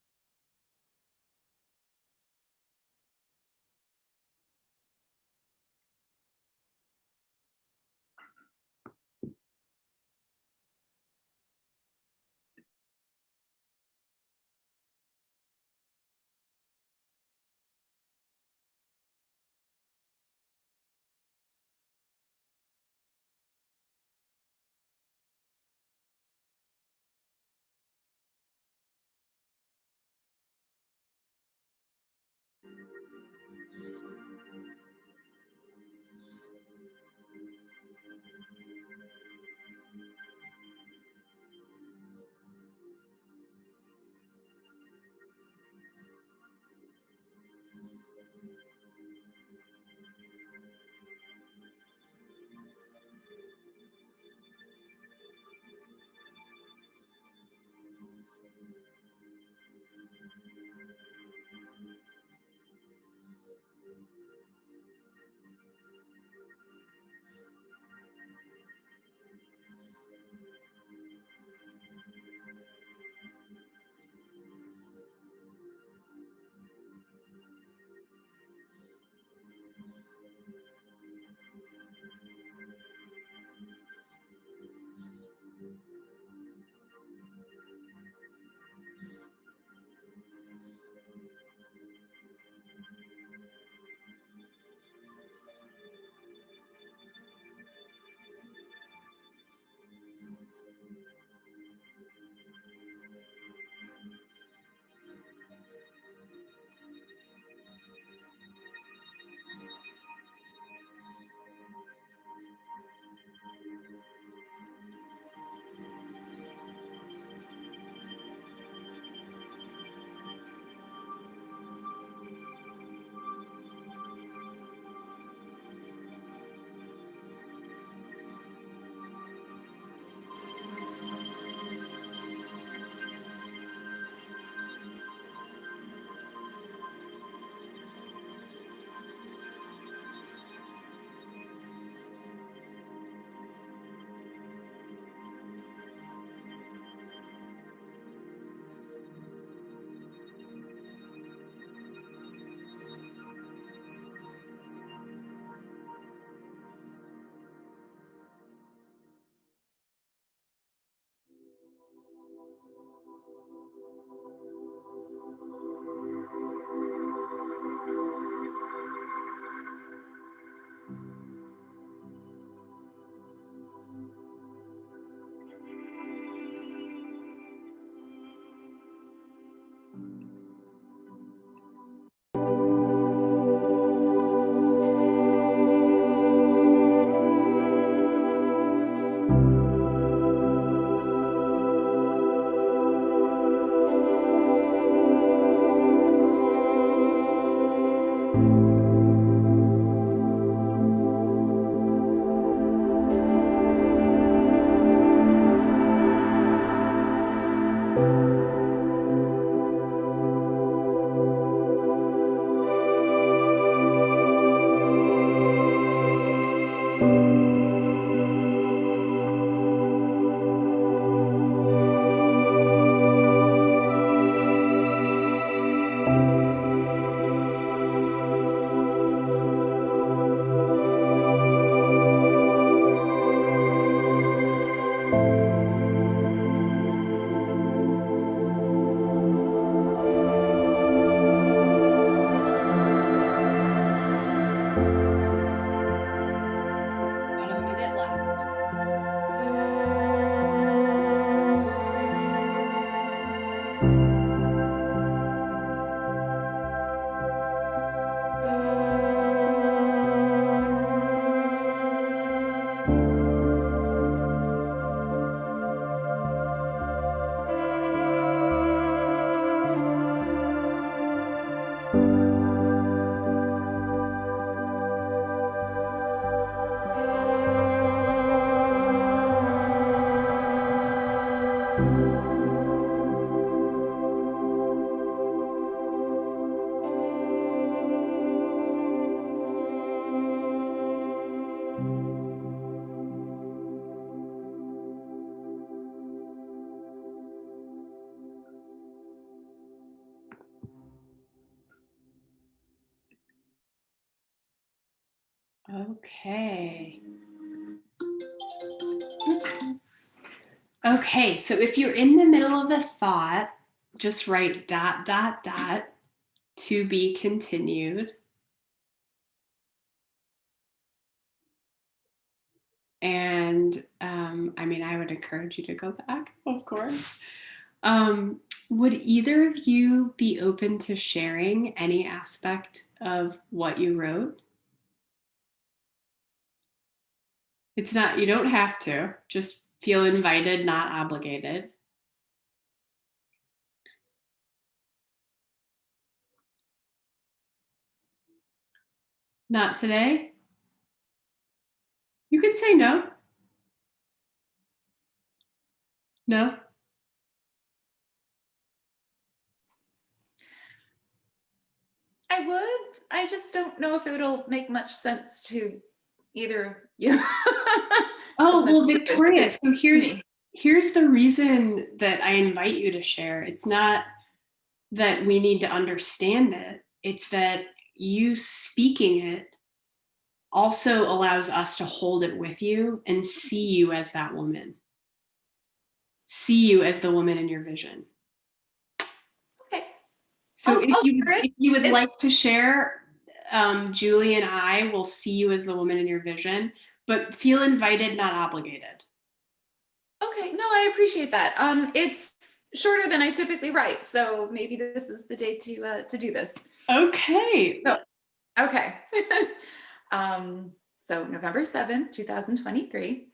Okay. Okay, so if you're in the middle of a thought, just write ... to be continued. And I mean, I would encourage you to go back, of course. Would either of you be open to sharing any aspect of what you wrote? It's not, you don't have to, just feel invited, not obligated. Not today? You could say no. No? I would. I just don't know if it'll make much sense to either of you. Oh, As much well, as it would Victoria, so me. here's the reason that I invite you to share. It's not that we need to understand it. It's that you speaking it also allows us to hold it with you and see you as that woman. See you as the woman in your vision. Okay. So I'll share it. if you would like to share, Julie and I will see you as the woman in your vision, but feel invited, not obligated. Okay, no, I appreciate that. It's shorter than I typically write, so maybe this is the day to do this. Okay. So, okay. So November 7th, 2023.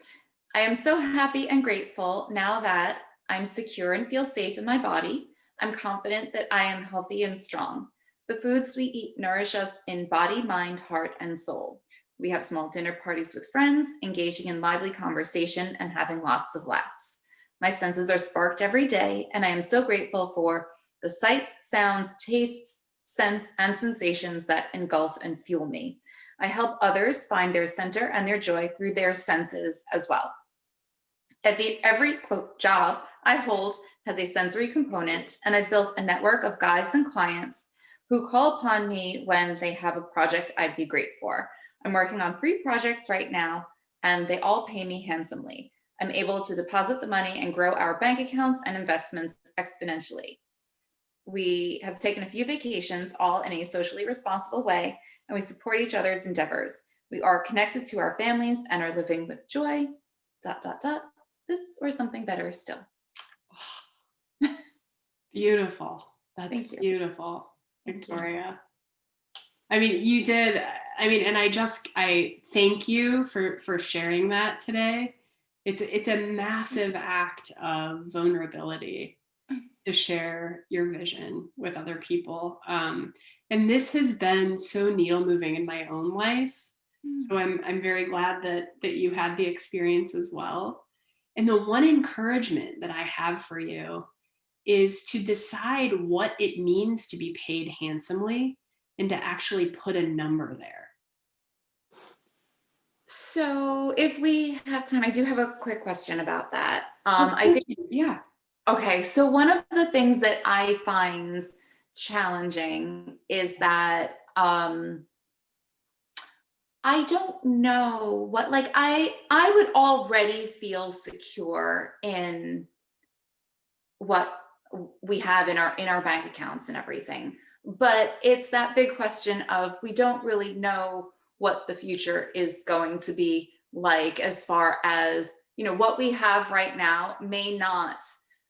I am so happy and grateful now that I'm secure and feel safe in my body. I'm confident that I am healthy and strong. The foods we eat nourish us in body, mind, heart, and soul. We have small dinner parties with friends, engaging in lively conversation and having lots of laughs. My senses are sparked every day, and I am so grateful for the sights, sounds, tastes, scents, and sensations that engulf and fuel me. I help others find their center and their joy through their senses as well. Every quote job I hold has a sensory component, and I've built a network of guides and clients who call upon me when they have a project I'd be great for. I'm working on 3 projects right now, and they all pay me handsomely. I'm able to deposit the money and grow our bank accounts and investments exponentially. We have taken a few vacations, all in a socially responsible way, and we support each other's endeavors. We are connected to our families and are living with joy, ... This or something better still. Beautiful. That's Thank you. beautiful, Thank you. Victoria. I mean, you did. I mean, and I thank you for sharing that today. It's a massive act of vulnerability to share your vision with other people. And this has been so needle moving in my own life. So I'm very glad that you had the experience as well. And the one encouragement that I have for you is to decide what it means to be paid handsomely and to actually put a number there. So if we have time, I do have a quick question about that. I think, Yeah. okay, so one of the things that I find challenging is that I don't know what, like, I would already feel secure in what we have in our bank accounts and everything, but it's that big question of we don't really know what the future is going to be like, as far as, you know, what we have right now may not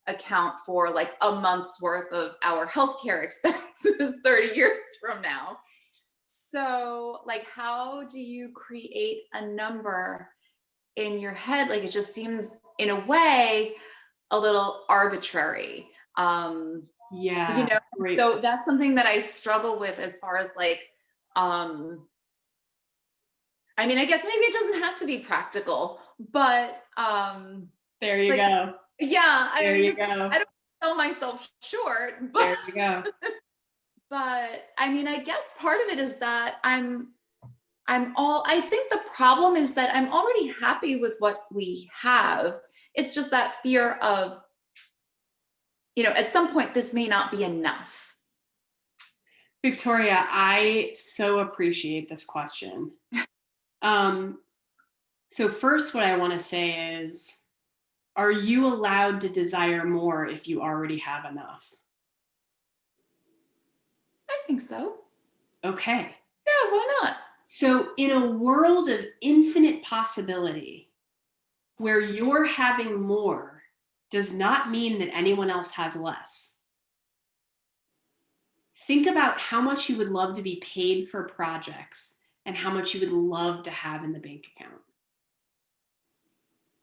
account for like a month's worth of our healthcare expenses 30 years from now. So, like, how do you create a number in your head? Like, it just seems, in a way, a little arbitrary. Yeah. You know, Great. so that's something that I struggle with, as far as like, I mean, I guess maybe it doesn't have to be practical, but There you like, go. yeah, I There mean, you go. I don't sell myself short, but There you go. but I mean, I guess part of it is that I think the problem is that I'm already happy with what we have. It's just that fear of, you know, at some point this may not be enough. Victoria, I so appreciate this question. So first, what I want to say is, are you allowed to desire more if you already have enough? I think so. Okay. Yeah, why not? So in a world of infinite possibility, where you're having more does not mean that anyone else has less. Think about how much you would love to be paid for projects and how much you would love to have in the bank account.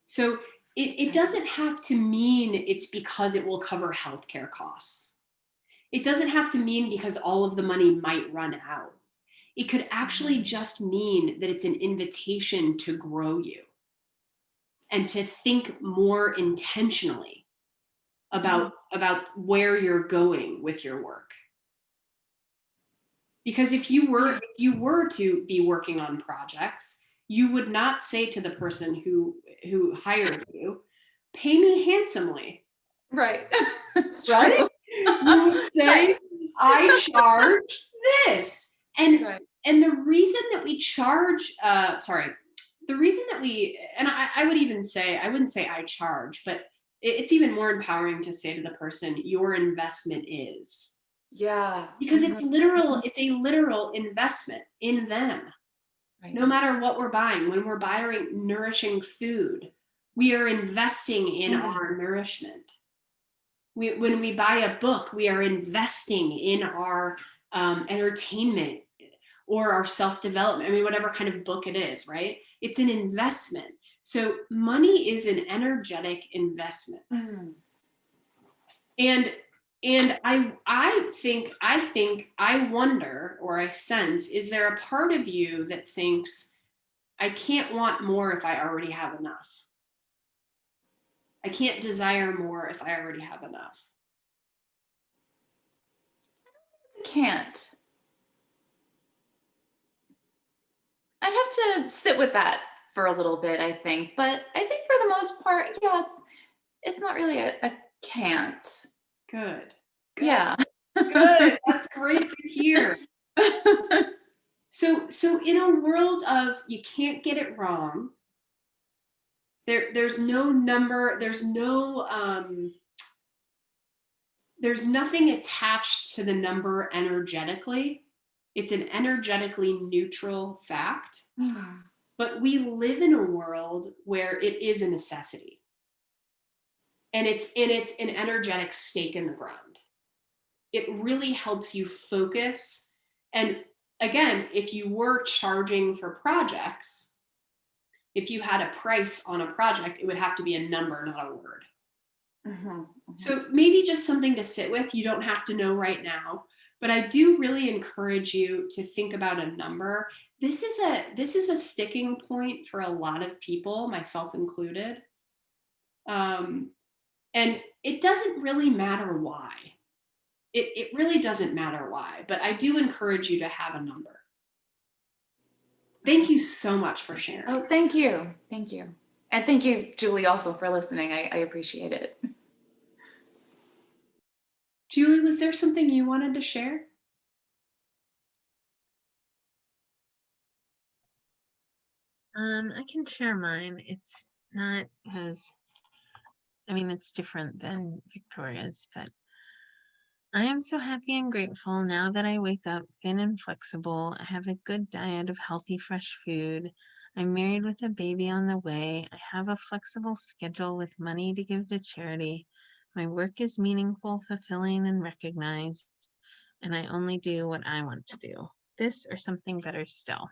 So it doesn't have to mean it's because it will cover healthcare costs. It doesn't have to mean because all of the money might run out. It could actually just mean that it's an invitation to grow you and to think more intentionally about where you're going with your work. Because if you were to be working on projects, you would not say to the person who hired you, "Pay me handsomely." Right. That's Right? true. You would say, Right. "I charge this." Right. And the reason that we charge, the reason that we, and I would even say, I wouldn't say I charge, but it's even more empowering to say to the person, your investment is. Yeah. Because it's a literal investment in them. Right. No matter what we're buying, when we're buying nourishing food, we are investing in our nourishment. When we buy a book, we are investing in our entertainment or our self-development. I mean, whatever kind of book it is, right? It's an investment. So money is an energetic investment. And I wonder, or I sense, is there a part of you that thinks, I can't want more if I already have enough? I can't desire more if I already have enough. I can't. I'd have to sit with that for a little bit, I think. But I think for the most part, yeah, it's not really a can't. Good. Yeah. Good. That's great to hear. So in a world of you can't get it wrong, there's no number, there's nothing attached to the number energetically. It's an energetically neutral fact. But we live in a world where it is a necessity. And it's an energetic stake in the ground. It really helps you focus. And again, if you were charging for projects, if you had a price on a project, it would have to be a number, not a word. So maybe just something to sit with. You don't have to know right now, but I do really encourage you to think about a number. This is a sticking point for a lot of people, myself included. And it doesn't really matter why. It really doesn't matter why, but I do encourage you to have a number. Thank you so much for sharing. Oh, thank you. Thank you. And thank you, Julie, also for listening. I appreciate it. Julie, was there something you wanted to share? I can share mine. It's not as, I mean, it's different than Victoria's, but I am so happy and grateful now that I wake up thin and flexible. I have a good diet of healthy, fresh food. I'm married with a baby on the way. I have a flexible schedule with money to give to charity. My work is meaningful, fulfilling, and recognized, and I only do what I want to do. This or something better still.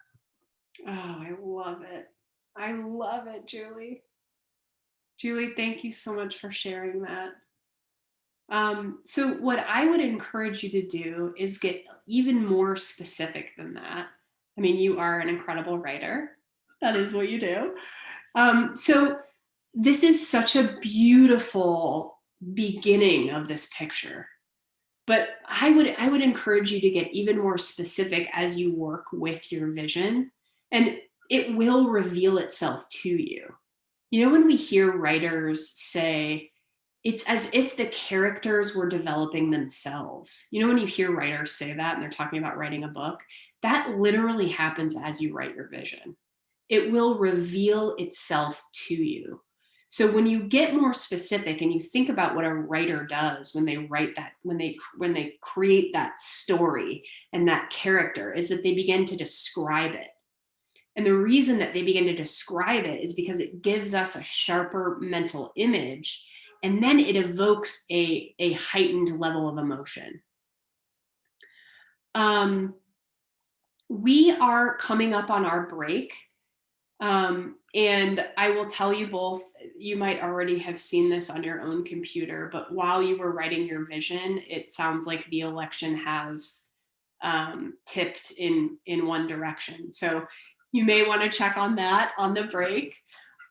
Oh, I love it. I love it, Julie. Julie, thank you so much for sharing that. So what I would encourage you to do is get even more specific than that. I mean, you are an incredible writer. That is what you do. So this is such a beautiful beginning of this picture. But I would encourage you to get even more specific as you work with your vision, and it will reveal itself to you. You know, when we hear writers say, it's as if the characters were developing themselves. You know, when you hear writers say that and they're talking about writing a book, that literally happens as you write your vision. it will reveal itself to you. So when you get more specific and you think about what a writer does when they write that, when they create that story and that character, is that they begin to describe it. And the reason that they begin to describe it is because it gives us a sharper mental image, and then it evokes a heightened level of emotion. We are coming up on our break. And I will tell you both, you might already have seen this on your own computer, but while you were writing your vision, it sounds like the election has tipped in one direction. So you may want to check on that on the break.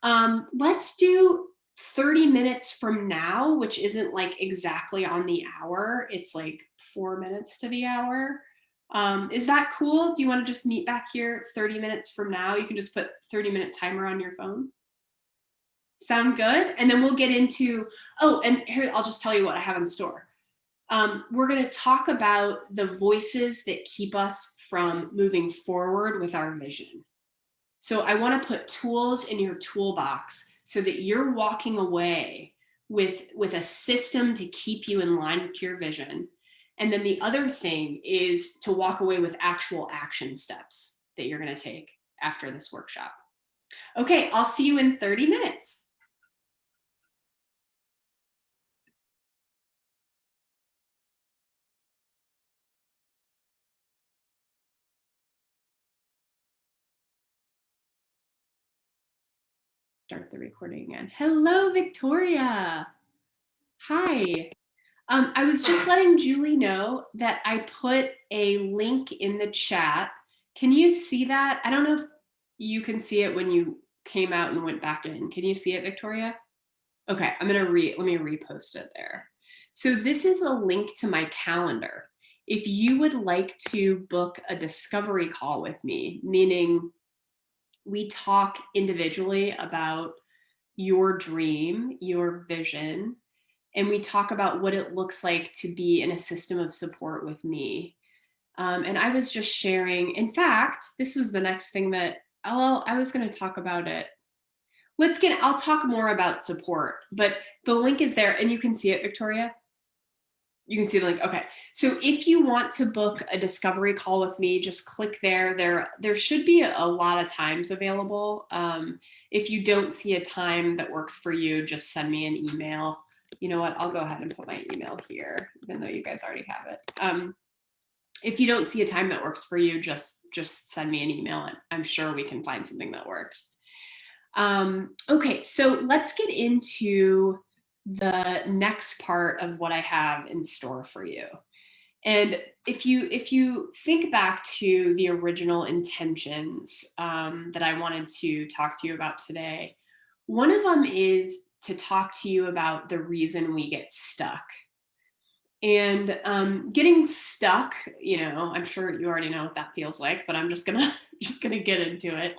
Let's do 30 minutes from now, which isn't like exactly on the hour. It's like 4 minutes to the hour. Is that cool? Do you want to just meet back here 30 minutes from now? You can just put 30-minute timer on your phone. Sound good? And then we'll get into, oh, and here, I'll just tell you what I have in store. We're going to talk about the voices that keep us from moving forward with our vision. So I want to put tools in your toolbox so that you're walking away with a system to keep you in line with your vision. And then the other thing is to walk away with actual action steps that you're going to take after this workshop. Okay, I'll see you in 30 minutes. Start the recording again. Hello, Victoria. Hi. I was just letting Julie know that I put a link in the chat. Can you see that? I don't know if you can see it when you came out and went back in. Can you see it, Victoria? Okay, let me repost it there. So this is a link to my calendar. If you would like to book a discovery call with me, meaning we talk individually about your dream, your vision, and we talk about what it looks like to be in a system of support with me. And I was just sharing, in fact, this was the next thing that, I was going to talk about it. I'll talk more about support, but the link is there and you can see it, Victoria. You can see the link. Okay. So if you want to book a discovery call with me, just click there. There should be a lot of times available. If you don't see a time that works for you, just send me an email. You know what? I'll go ahead and put my email here, even though you guys already have it. If you don't see a time that works for you, just send me an email and I'm sure we can find something that works. Okay, so let's get into the next part of what I have in store for you. And if you think back to the original intentions that I wanted to talk to you about today, one of them is to talk to you about the reason we get stuck. And getting stuck, I'm sure you already know what that feels like, but I'm just gonna get into it.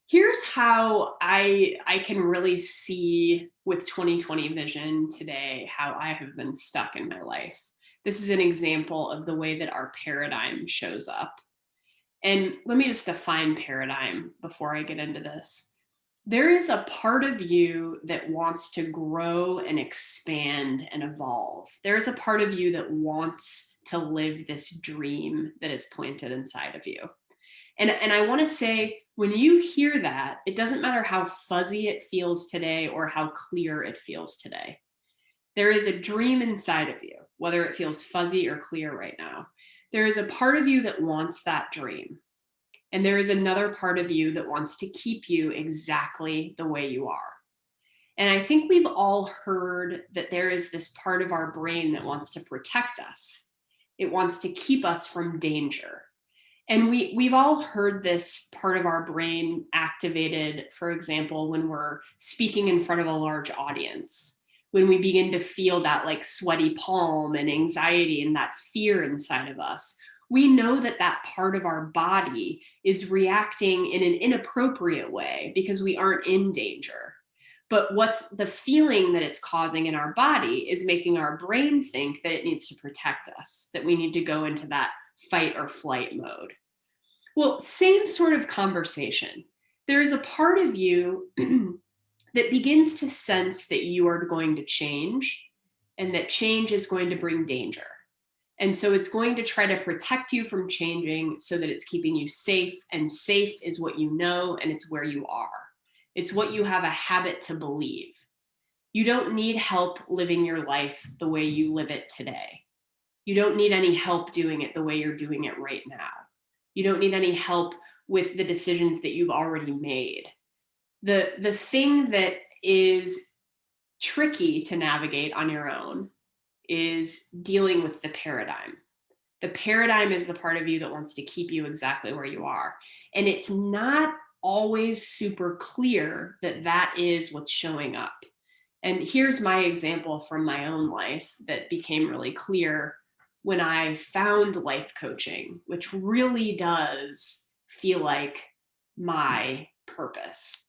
Here's how I can really see with 2020 vision today how I have been stuck in my life. This is an example of the way that our paradigm shows up. And let me just define paradigm before I get into this. There is a part of you that wants to grow and expand and evolve. There's a part of you that wants to live this dream that is planted inside of you. And I want to say, when you hear that, it doesn't matter how fuzzy it feels today or how clear it feels today. There is a dream inside of you, whether it feels fuzzy or clear right now. There is a part of you that wants that dream. And there is another part of you that wants to keep you exactly the way you are. And I think we've all heard that there is this part of our brain that wants to protect us. It wants to keep us from danger. And we've all heard this part of our brain activated, for example, when we're speaking in front of a large audience, when we begin to feel that like sweaty palm and anxiety and that fear inside of us. We know that that part of our body is reacting in an inappropriate way because we aren't in danger. But what's the feeling that it's causing in our body is making our brain think that it needs to protect us, that we need to go into that fight or flight mode. Well, same sort of conversation. there's a part of you that begins to sense that you are going to change and that change is going to bring danger. And so it's going to try to protect you from changing so that it's keeping you safe. And safe is what you know, and it's where you are. It's what you have a habit to believe. You don't need help living your life the way you live it today. You don't need any help doing it the way you're doing it right now. You don't need any help with the decisions that you've already made. The thing that is tricky to navigate on your own is dealing with the paradigm. The paradigm is the part of you that wants to keep you exactly where you are. And it's not always super clear that that is what's showing up. And here's my example from my own life that became really clear when I found life coaching, which really does feel like my purpose.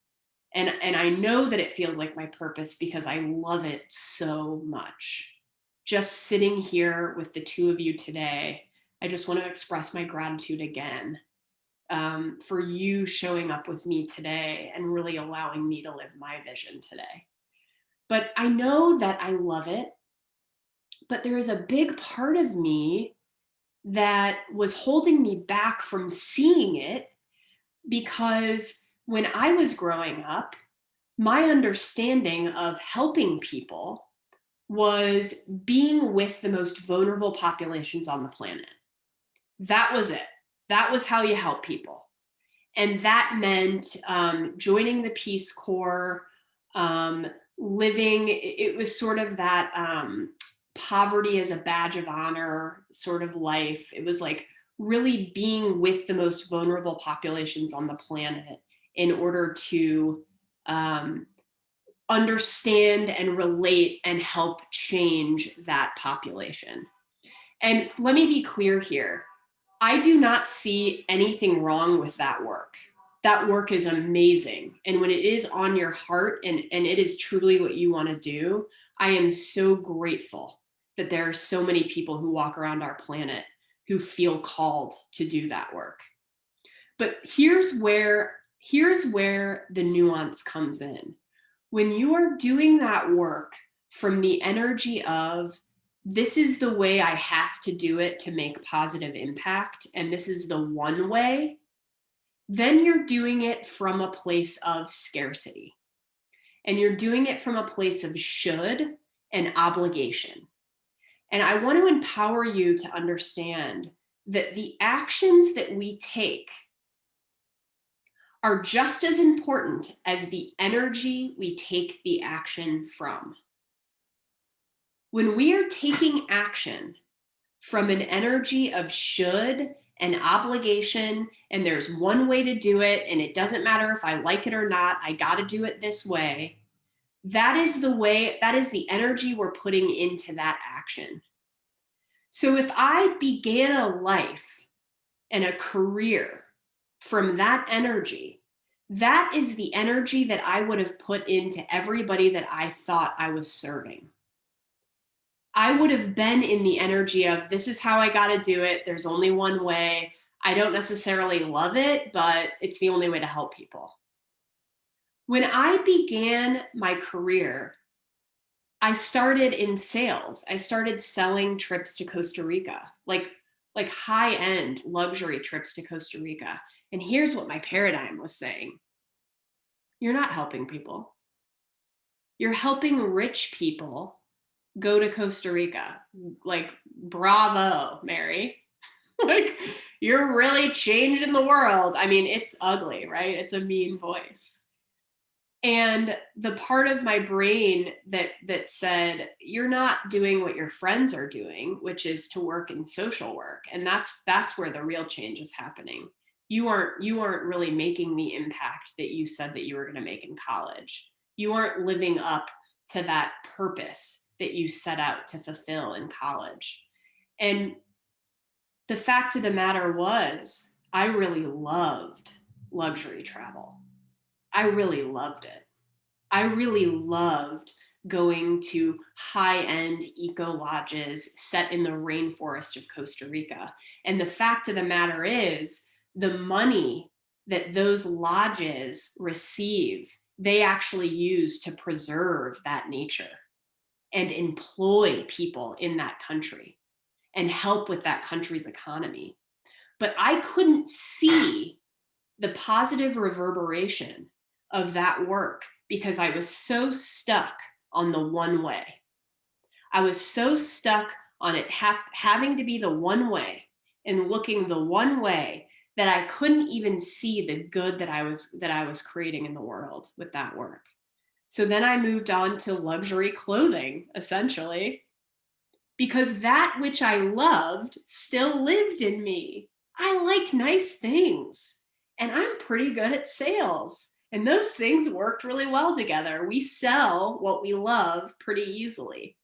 And I know that it feels like my purpose because I love it so much. Just sitting here with the two of you today, I just want to express my gratitude again for you showing up with me today and really allowing me to live my vision today. But I know that I love it, but there is a big part of me that was holding me back from seeing it because when I was growing up, my understanding of helping people was being with the most vulnerable populations on the planet. That was it. That was how you help people. And that meant joining the Peace Corps, living, it was sort of that poverty as a badge of honor sort of life. It was like really being with the most vulnerable populations on the planet in order to understand and relate and help change that population. And let me be clear here. I do not see anything wrong with that work. That work is amazing. And when it is on your heart and it is truly what you want to do, I am so grateful that there are so many people who walk around our planet who feel called to do that work. But here's where the nuance comes in. When you are doing that work from the energy of, this is the way I have to do it to make positive impact, and this is the one way, then you're doing it from a place of scarcity. And you're doing it from a place of should and obligation. And I want to empower you to understand that the actions that we take are just as important as the energy we take the action from. When we are taking action from an energy of should and obligation, and there's one way to do it, and it doesn't matter if I like it or not, I got to do it this way, that is the energy we're putting into that action. So if I began a life and a career from that energy, that is the energy that I would have put into everybody that I thought I was serving. I would have been in the energy of, this is how I got to do it. There's only one way. I don't necessarily love it, but it's the only way to help people. When I began my career, I started in sales. I started selling trips to Costa Rica, like high-end luxury trips to Costa Rica. And here's what my paradigm was saying. You're not helping people. You're helping rich people go to Costa Rica. Like, bravo, Mary. Like, you're really changing the world. I mean, it's ugly, right? It's a mean voice. And the part of my brain that said, you're not doing what your friends are doing, which is to work in social work. And that's where the real change is happening. You aren't really making the impact that you said that you were going to make in college. You aren't living up to that purpose that you set out to fulfill in college. And the fact of the matter was, I really loved luxury travel. I really loved it. I really loved going to high-end eco lodges set in the rainforest of Costa Rica. And the fact of the matter is, the money that those lodges receive, they actually use to preserve that nature and employ people in that country and help with that country's economy. But I couldn't see the positive reverberation of that work because I was so stuck on the one way. I was so stuck on it having to be the one way and looking the one way that I couldn't even see the good that I was creating in the world with that work. So then I moved on to luxury clothing, essentially, because that which I loved still lived in me. I like nice things, and I'm pretty good at sales. And those things worked really well together. We sell what we love pretty easily.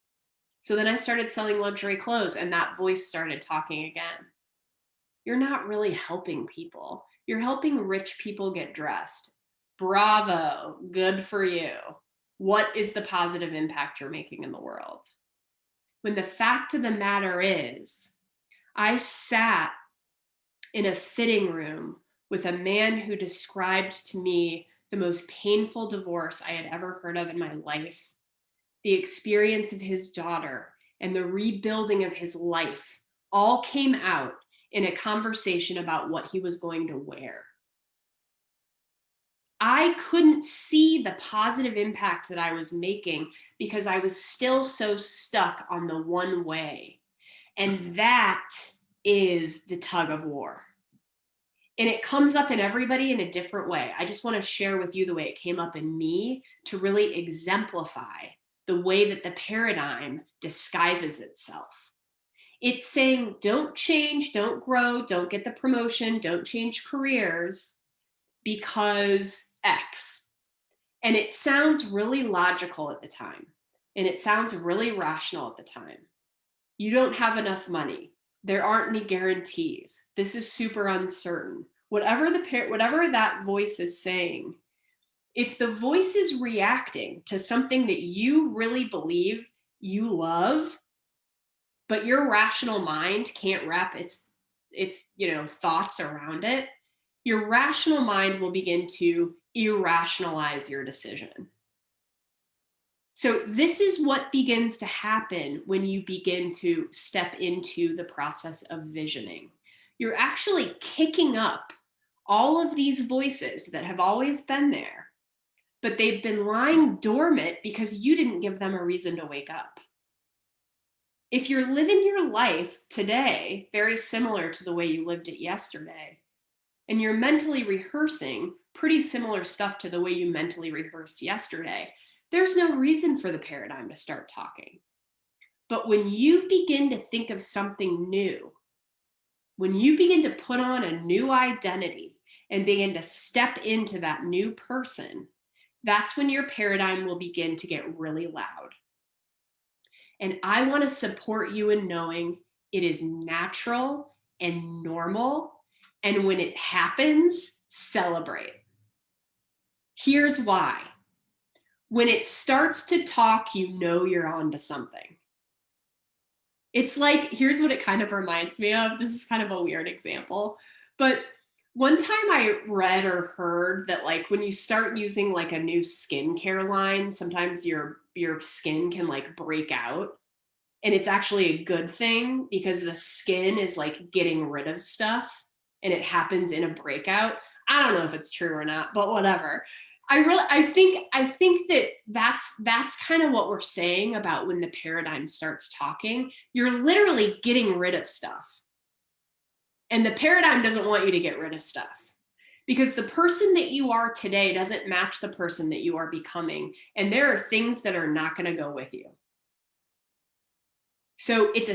So then I started selling luxury clothes, and that voice started talking again. You're not really helping people. You're helping rich people get dressed. Bravo, good for you. What is the positive impact you're making in the world? When the fact of the matter is, I sat in a fitting room with a man who described to me the most painful divorce I had ever heard of in my life, the experience of his daughter, and the rebuilding of his life all came out in a conversation about what he was going to wear. I couldn't see the positive impact that I was making because I was still so stuck on the one way. And that is the tug of war. And it comes up in everybody in a different way. I just want to share with you the way it came up in me to really exemplify the way that the paradigm disguises itself. It's saying, don't change, don't grow, don't get the promotion, don't change careers because X. And it sounds really logical at the time. And it sounds really rational at the time. You don't have enough money. There aren't any guarantees. This is super uncertain. Whatever that voice is saying, if the voice is reacting to something that you really believe you love, but your rational mind can't wrap its thoughts around it, your rational mind will begin to irrationalize your decision. So this is what begins to happen when you begin to step into the process of visioning. You're actually kicking up all of these voices that have always been there, but they've been lying dormant because you didn't give them a reason to wake up. If you're living your life today very similar to the way you lived it yesterday, and you're mentally rehearsing pretty similar stuff to the way you mentally rehearsed yesterday, there's no reason for the paradigm to start talking. But when you begin to think of something new, when you begin to put on a new identity and begin to step into that new person, that's when your paradigm will begin to get really loud. And I want to support you in knowing it is natural and normal. And when it happens, celebrate. Here's why. When it starts to talk, you know you're onto something. It's like, here's what it kind of reminds me of. This is kind of a weird example, but one time I read or heard that like when you start using like a new skincare line, sometimes your skin can like break out. And it's actually a good thing because the skin is like getting rid of stuff and it happens in a breakout. I don't know if it's true or not, but whatever. I think that that's kind of what we're saying about when the paradigm starts talking. You're literally getting rid of stuff. And the paradigm doesn't want you to get rid of stuff because the person that you are today doesn't match the person that you are becoming. And there are things that are not going to go with you. So it's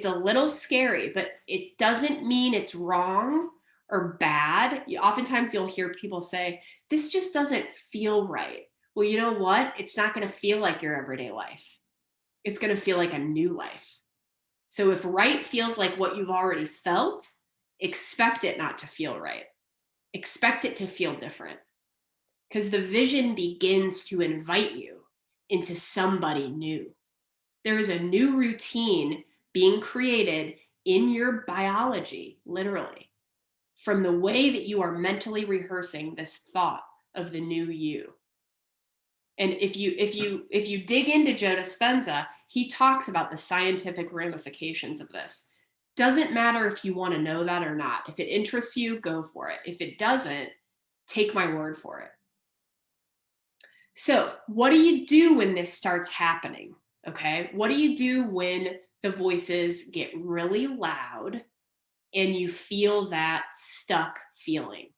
a little scary, but it doesn't mean it's wrong or bad. Oftentimes you'll hear people say, this just doesn't feel right. Well, you know what? It's not going to feel like your everyday life. It's going to feel like a new life. So if right feels like what you've already felt, expect it not to feel right. Expect it to feel different. Because the vision begins to invite you into somebody new. There is a new routine being created in your biology, literally. from the way that you are mentally rehearsing this thought of the new you. And if you dig into Joe Dispenza, he talks about the scientific ramifications of this. Doesn't matter if you want to know that or not. If it interests you, go for it. If it doesn't, take my word for it. So what do you do when this starts happening? Okay, what do you do when the voices get really loud and you feel that stuck feeling?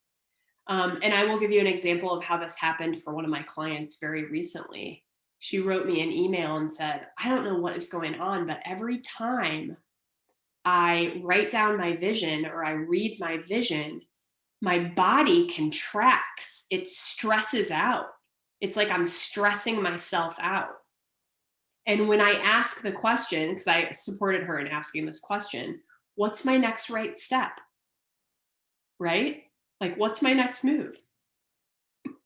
And I will give you an example of how this happened for one of my clients very recently. She wrote me an email and said, I don't know what is going on, but every time I write down my vision or I read my vision, my body contracts. It stresses out. It's like I'm stressing myself out. And when I ask the question, because I supported her in asking this question, what's my next right step? Right? Like, what's my next move?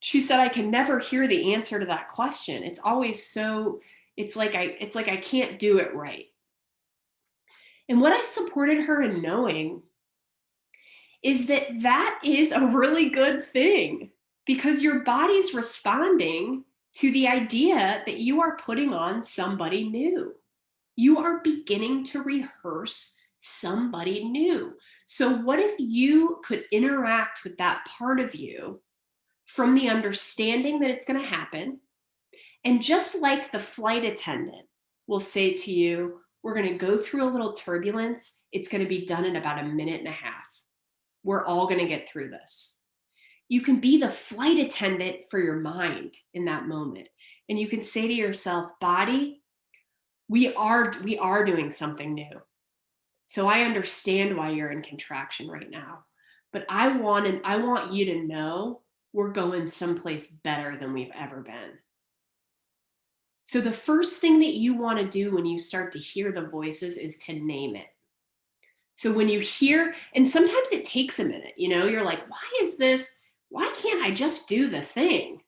She said, I can never hear the answer to that question. It's always so, it's like I can't do it right. And what I supported her in knowing is that that is a really good thing, because your body's responding to the idea that you are putting on somebody new. You are beginning to rehearse somebody new. So what if you could interact with that part of you from the understanding that it's going to happen? And just like the flight attendant will say to you, we're going to go through a little turbulence. It's going to be done in about a minute and a half. We're all going to get through this. You can be the flight attendant for your mind in that moment. And you can say to yourself, body, we are doing something new. So I understand why you're in contraction right now. But I want you to know we're going someplace better than we've ever been. So the first thing that you want to do when you start to hear the voices is to name it. So when you hear, and sometimes it takes a minute, you're like, why can't I just do the thing?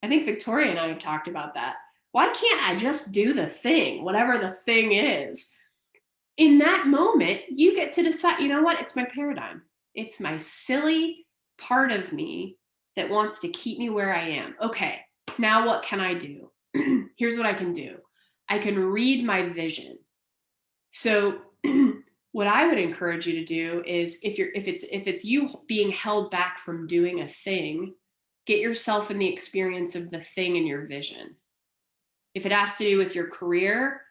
I think Victoria and I have talked about that. Why can't I just do the thing, whatever the thing is? In that moment, you get to decide, you know what? It's my paradigm. It's my silly part of me that wants to keep me where I am. Okay, now what can I do? Here's what I can do. I can read my vision. So what I would encourage you to do is if it's you being held back from doing a thing, get yourself in the experience of the thing in your vision. If it has to do with your career,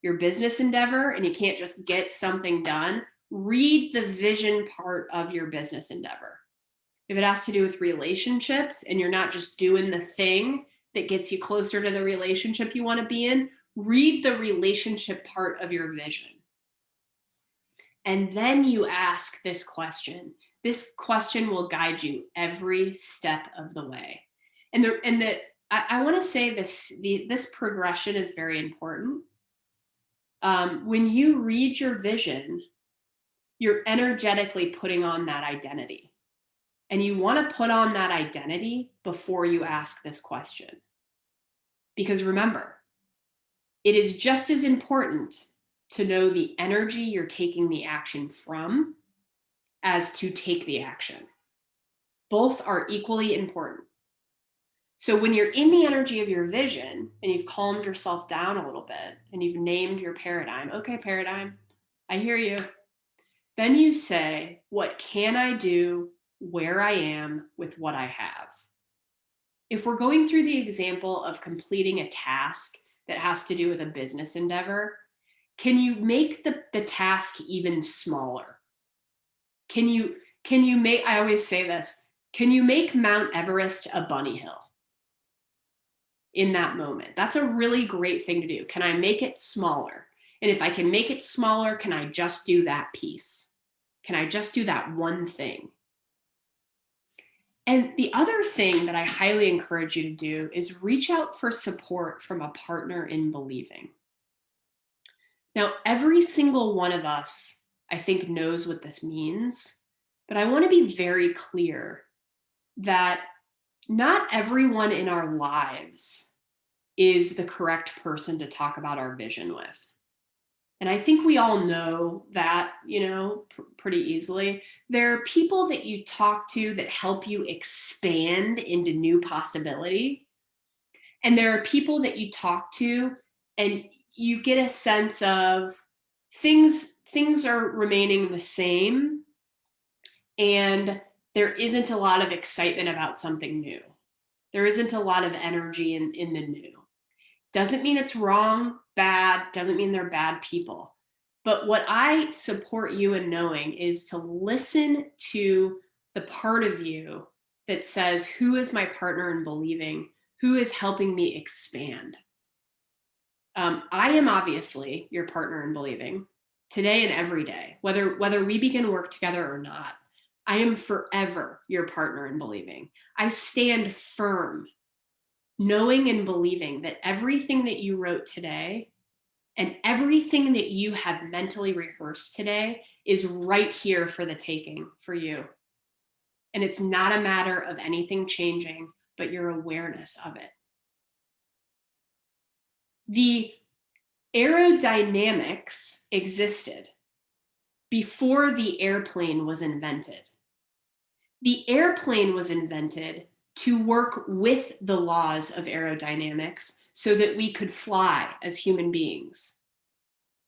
your business endeavor, and you can't just get something done, read the vision part of your business endeavor. If it has to do with relationships and you're not just doing the thing that gets you closer to the relationship you want to be in, read the relationship part of your vision. And then you ask this question. This question will guide you every step of the way. I want to say this progression is very important. When you read your vision, you're energetically putting on that identity. And you want to put on that identity before you ask this question. Because remember, it is just as important to know the energy you're taking the action from as to take the action. Both are equally important. So when you're in the energy of your vision and you've calmed yourself down a little bit and you've named your paradigm, okay, paradigm, I hear you. Then you say, what can I do where I am with what I have? If we're going through the example of completing a task that has to do with a business endeavor, can you make the task even smaller? Can you make, I always say this, can you make Mount Everest a bunny hill in that moment? That's a really great thing to do. Can I make it smaller? And if I can make it smaller, can I just do that piece? Can I just do that one thing? And the other thing that I highly encourage you to do is reach out for support from a partner in believing. Now, every single one of us, I think, knows what this means, but I want to be very clear that not everyone in our lives is the correct person to talk about our vision with. And I think we all know that, pretty easily. There are people that you talk to that help you expand into new possibility. And there are people that you talk to and you get a sense of things are remaining the same, and there isn't a lot of excitement about something new. There isn't a lot of energy in the new. Doesn't mean it's wrong, bad, doesn't mean they're bad people. But what I support you in knowing is to listen to the part of you that says, who is my partner in believing? Who is helping me expand? I am obviously your partner in believing today and every day, whether we begin work together or not. I am forever your partner in believing. I stand firm, knowing and believing that everything that you wrote today and everything that you have mentally rehearsed today is right here for the taking for you. And it's not a matter of anything changing, but your awareness of it. The aerodynamics existed before the airplane was invented. The airplane was invented to work with the laws of aerodynamics so that we could fly as human beings.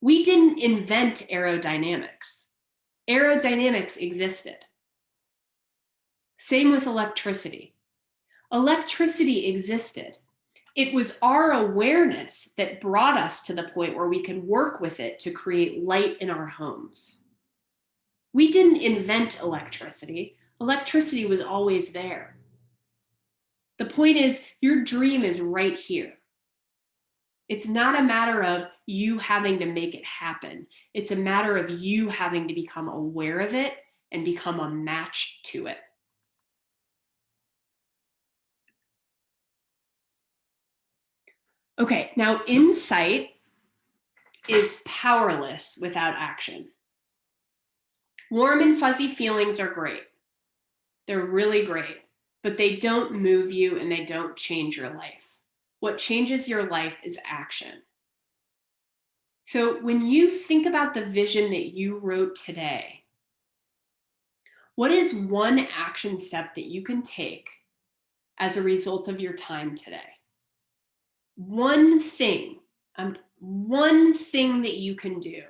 We didn't invent aerodynamics. Aerodynamics existed. Same with electricity. Electricity existed. It was our awareness that brought us to the point where we could work with it to create light in our homes. We didn't invent electricity. Electricity was always there. The point is, your dream is right here. It's not a matter of you having to make it happen. It's a matter of you having to become aware of it and become a match to it. Okay, now insight is powerless without action. Warm and fuzzy feelings are great. They're really great, but they don't move you and they don't change your life. What changes your life is action. So when you think about the vision that you wrote today, what is one action step that you can take as a result of your time today? One thing that you can do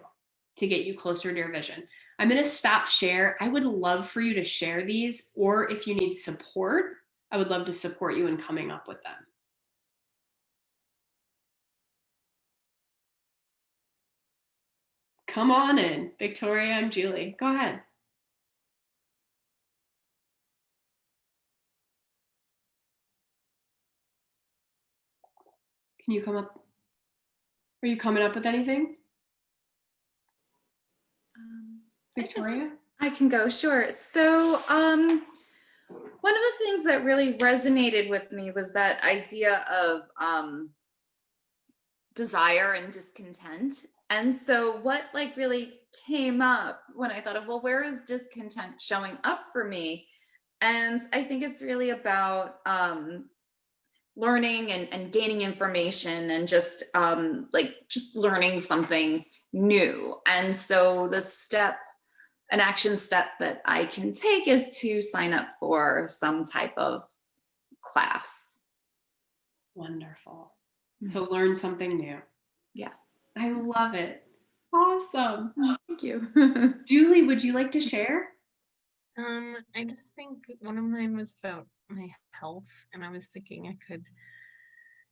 to get you closer to your vision. I'm going to stop share. I would love for you to share these, or if you need support, I would love to support you in coming up with them. Come on in, Victoria and Julie. Go ahead. Can you come up? Are you coming up with anything? Victoria? I can go, sure. So one of the things that really resonated with me was that idea of desire and discontent. And so what really came up when I thought of, well, where is discontent showing up for me? And I think it's really about learning and gaining information and just learning something new. And so an action step that I can take is to sign up for some type of class. Wonderful. To learn something new. Yeah. I love it. Awesome. Thank you. Julie, would you like to share? I just think one of mine was about my health, and I was thinking I could,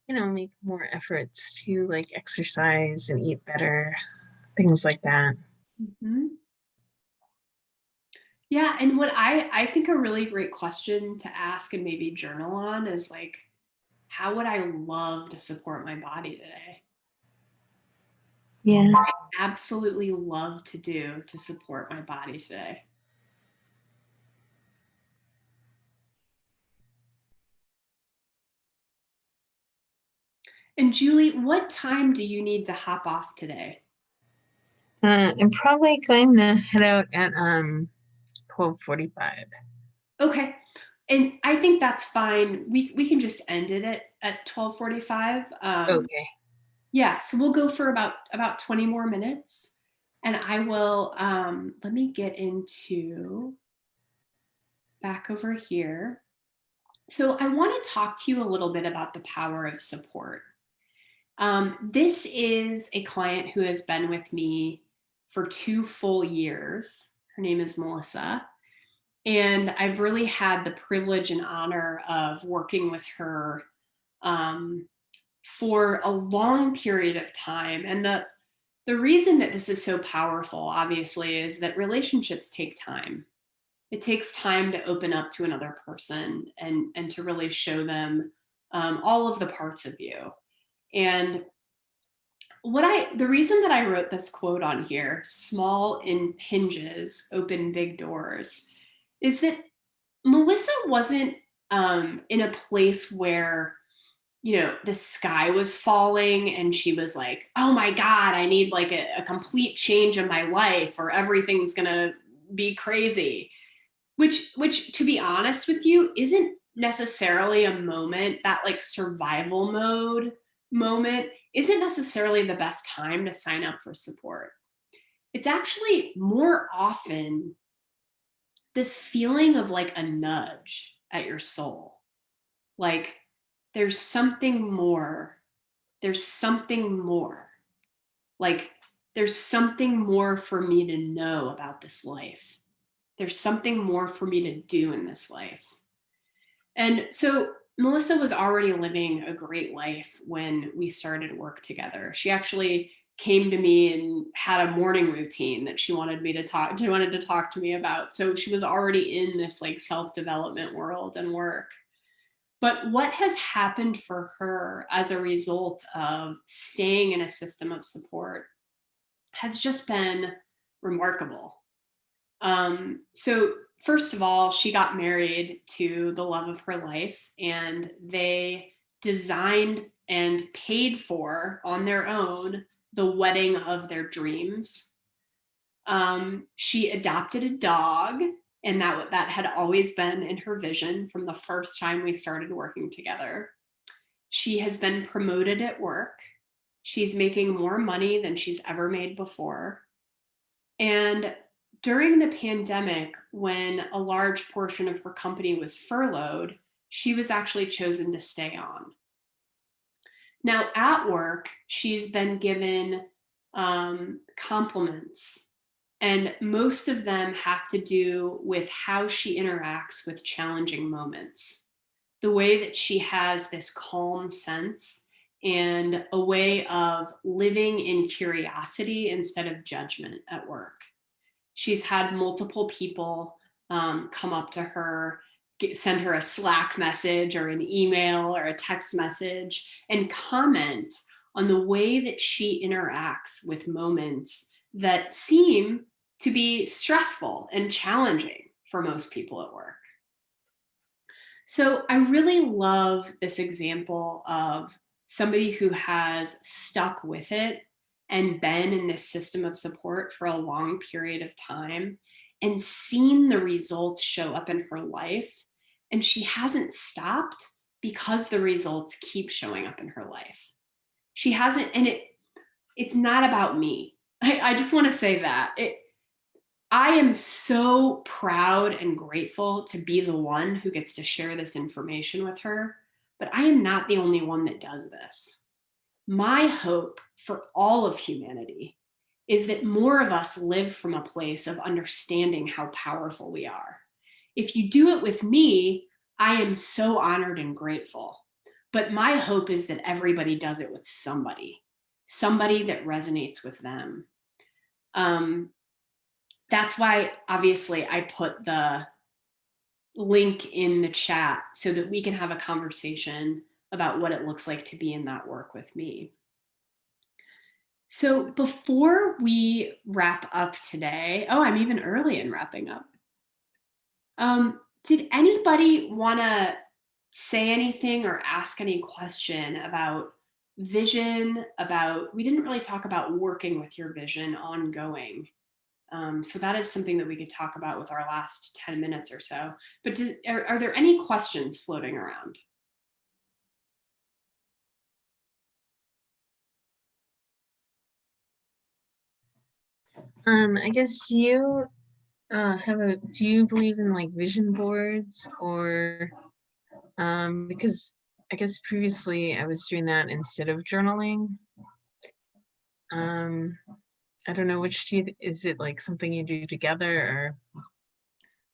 make more efforts to exercise and eat better, things like that. Mm-hmm. Yeah, and what I think a really great question to ask and maybe journal on is how would I love to support my body today? Yeah. I absolutely love to do to support my body today. And Julie, what time do you need to hop off today? I'm probably going to head out at 12:45. Okay. And I think that's fine. We can just end it at 12:45. Okay. Yeah, so we'll go for about 20 more minutes. And I will, let me get into back over here. So I want to talk to you a little bit about the power of support. This is a client who has been with me for 2 full years. Her name is Melissa. And I've really had the privilege and honor of working with her um, for a long period of time. And the reason that this is so powerful, obviously, is that relationships take time. It takes time to open up to another person and to really show them all of the parts of you. And the reason that I wrote this quote on here, small hinges open big doors, is that Melissa wasn't in a place where, the sky was falling and she was like, oh my God, I need like a complete change in my life or everything's gonna be crazy. Which to be honest with you, isn't necessarily a moment, that like survival mode moment isn't necessarily the best time to sign up for support. It's actually more often this feeling of like a nudge at your soul. Like there's something more. There's something more. Like there's something more for me to know about this life. There's something more for me to do in this life. And so Melissa was already living a great life when we started work together. She actually came to me and had a morning routine that she wanted to talk to me about. So she was already in this like self-development world and work. But what has happened for her as a result of staying in a system of support has just been remarkable. So first of all, she got married to the love of her life, and they designed and paid for on their own the wedding of their dreams. She adopted a dog, and that had always been in her vision from the first time we started working together. She has been promoted at work. She's making more money than she's ever made before. And during the pandemic, when a large portion of her company was furloughed, she was actually chosen to stay on. Now, at work, she's been given compliments, and most of them have to do with how she interacts with challenging moments. The way that she has this calm sense and a way of living in curiosity instead of judgment at work. She's had multiple people come up to her, send her a Slack message or an email or a text message and comment on the way that she interacts with moments that seem to be stressful and challenging for most people at work. So I really love this example of somebody who has stuck with it and been in this system of support for a long period of time and seen the results show up in her life. And she hasn't stopped because the results keep showing up in her life. She hasn't, and it's not about me. I just want to say that. I am so proud and grateful to be the one who gets to share this information with her, but I am not the only one that does this. My hope for all of humanity is that more of us live from a place of understanding how powerful we are. If you do it with me, I am so honored and grateful. But my hope is that everybody does it with somebody that resonates with them. That's why, obviously, I put the link in the chat so that we can have a conversation about what it looks like to be in that work with me. So before we wrap up today, I'm even early in wrapping up. Did anybody want to say anything or ask any question about vision? We didn't really talk about working with your vision ongoing. So that is something that we could talk about with our last 10 minutes or so. But are there any questions floating around? I guess you do you believe in like vision boards or because I guess previously I was doing that instead of journaling. Um, I don't know which do you, is it like something you do together or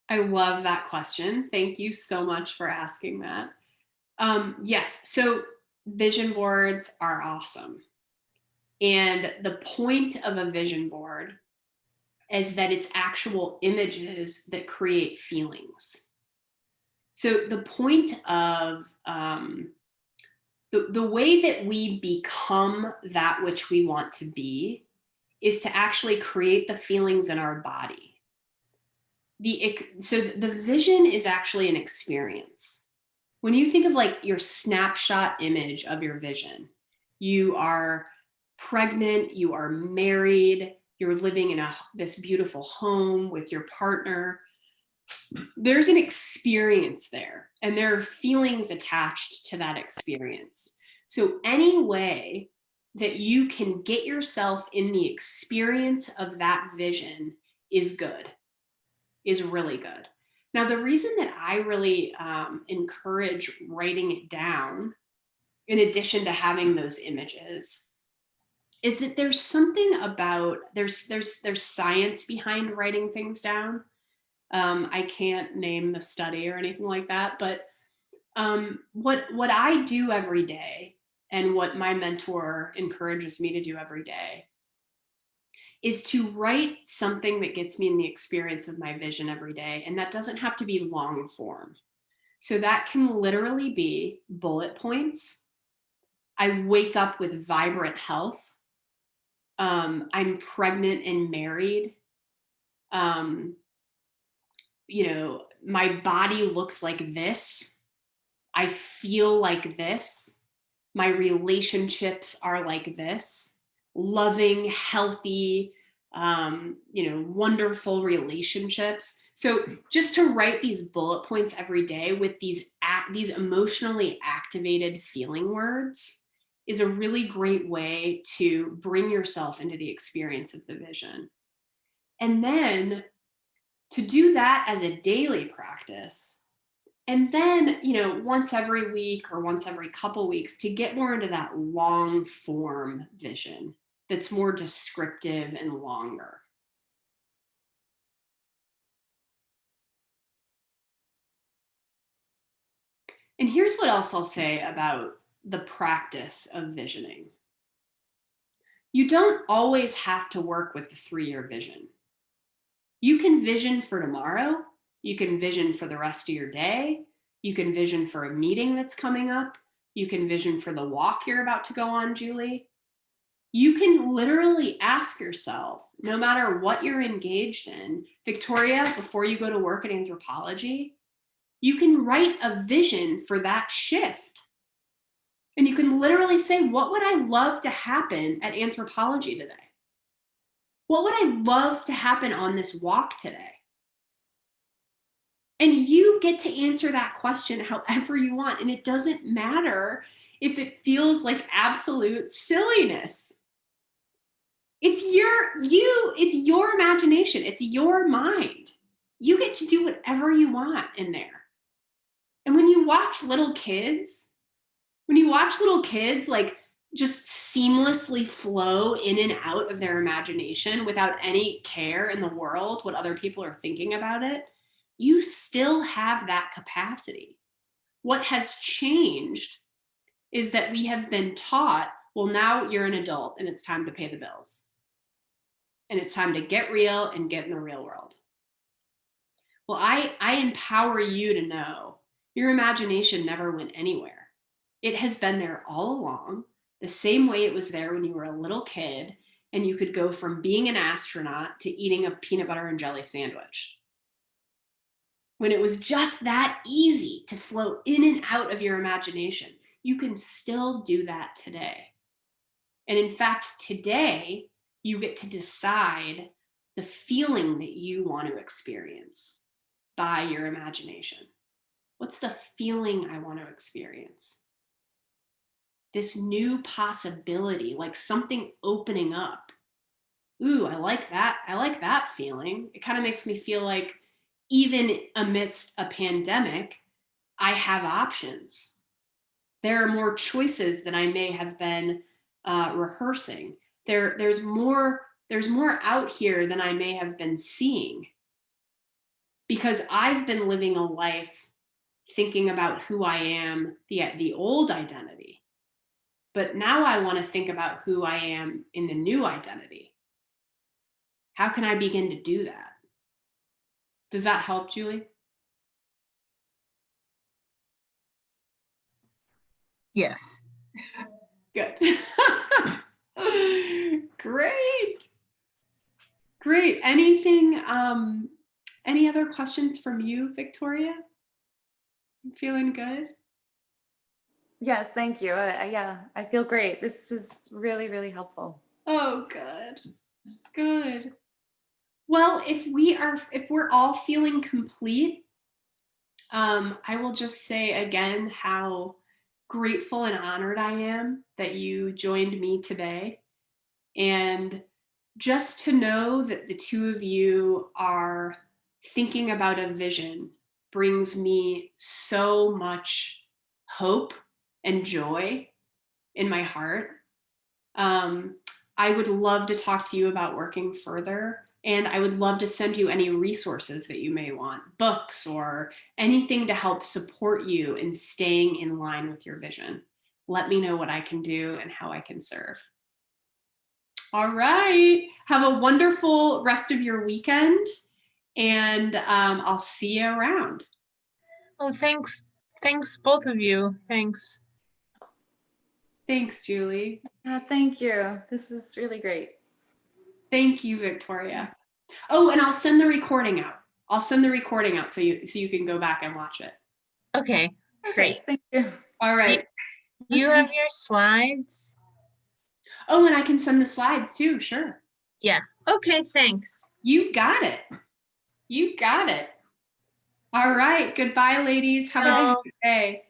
I love that question. Thank you so much for asking that. Yes, so vision boards are awesome. And the point of a vision board is that it's actual images that create feelings. So the point of the way that we become that which we want to be is to actually create the feelings in our body. So the vision is actually an experience. When you think of like your snapshot image of your vision, you are pregnant, you are married, you're living in this beautiful home with your partner. There's an experience there, and there are feelings attached to that experience. So any way that you can get yourself in the experience of that vision is good, is really good. Now, the reason that I really encourage writing it down, in addition to having those images, is that there's something about there's science behind writing things down. I can't name the study or anything like that, but what I do every day, and what my mentor encourages me to do every day, is to write something that gets me in the experience of my vision every day, and that doesn't have to be long form. So that can literally be bullet points. I wake up with vibrant health. I'm pregnant and married. Um, my body looks like this. I feel like this. My relationships are like this. Loving, healthy, wonderful relationships. So just to write these bullet points every day with these emotionally activated feeling words is a really great way to bring yourself into the experience of the vision. And then to do that as a daily practice, and then, once every week or once every couple weeks, to get more into that long form vision that's more descriptive and longer. And here's what else I'll say about the practice of visioning. You don't always have to work with the 3-year vision. You can vision for tomorrow. You can vision for the rest of your day. You can vision for a meeting that's coming up. You can vision for the walk you're about to go on, Julie. You can literally ask yourself, no matter what you're engaged in, Victoria, before you go to work in anthropology, you can write a vision for that shift. And you can literally say, what would I love to happen at anthropology today? What would I love to happen on this walk today? And you get to answer that question however you want. And it doesn't matter if it feels like absolute silliness. It's your imagination. It's your mind. You get to do whatever you want in there. And when you watch little kids like just seamlessly flow in and out of their imagination without any care in the world what other people are thinking about it, you still have that capacity. What has changed is that we have been taught, well, now you're an adult and it's time to pay the bills. And it's time to get real and get in the real world. Well, I empower you to know your imagination never went anywhere. It has been there all along, the same way it was there when you were a little kid and you could go from being an astronaut to eating a peanut butter and jelly sandwich. When it was just that easy to flow in and out of your imagination, you can still do that today. And in fact, today, you get to decide the feeling that you want to experience by your imagination. What's the feeling I want to experience? This new possibility, like something opening up. ooh, I like that. I like that feeling. It kind of makes me feel like even amidst a pandemic, I have options. There are more choices than I may have been rehearsing. There's more out here than I may have been seeing, because I've been living a life thinking about who I am, the old identity. But now I want to think about who I am in the new identity. How can I begin to do that? Does that help, Julie? Yes. Good. Great. Great. Anything, any other questions from you, Victoria? You feeling good? Yes, thank you. Yeah, I feel great. This was really, really helpful. Oh, good. Good. Well, if we're all feeling complete, I will just say again how grateful and honored I am that you joined me today. And just to know that the two of you are thinking about a vision brings me so much hope and joy in my heart. Um, I would love to talk to you about working further. And I would love to send you any resources that you may want, books or anything to help support you in staying in line with your vision. Let me know what I can do and how I can serve. All right. Have a wonderful rest of your weekend. And I'll see you around. Oh, thanks. Thanks, both of you. Thanks. Thanks, Julie. Yeah, thank you. This is really great. Thank you, Victoria. Oh, and I'll send the recording out. I'll send the recording out so you can go back and watch it. Okay, great. Thank you. All right. Do you have your slides? Oh, and I can send the slides too. Sure. Yeah. Okay, thanks. You got it. You got it. All right. Goodbye, ladies. Have a good day.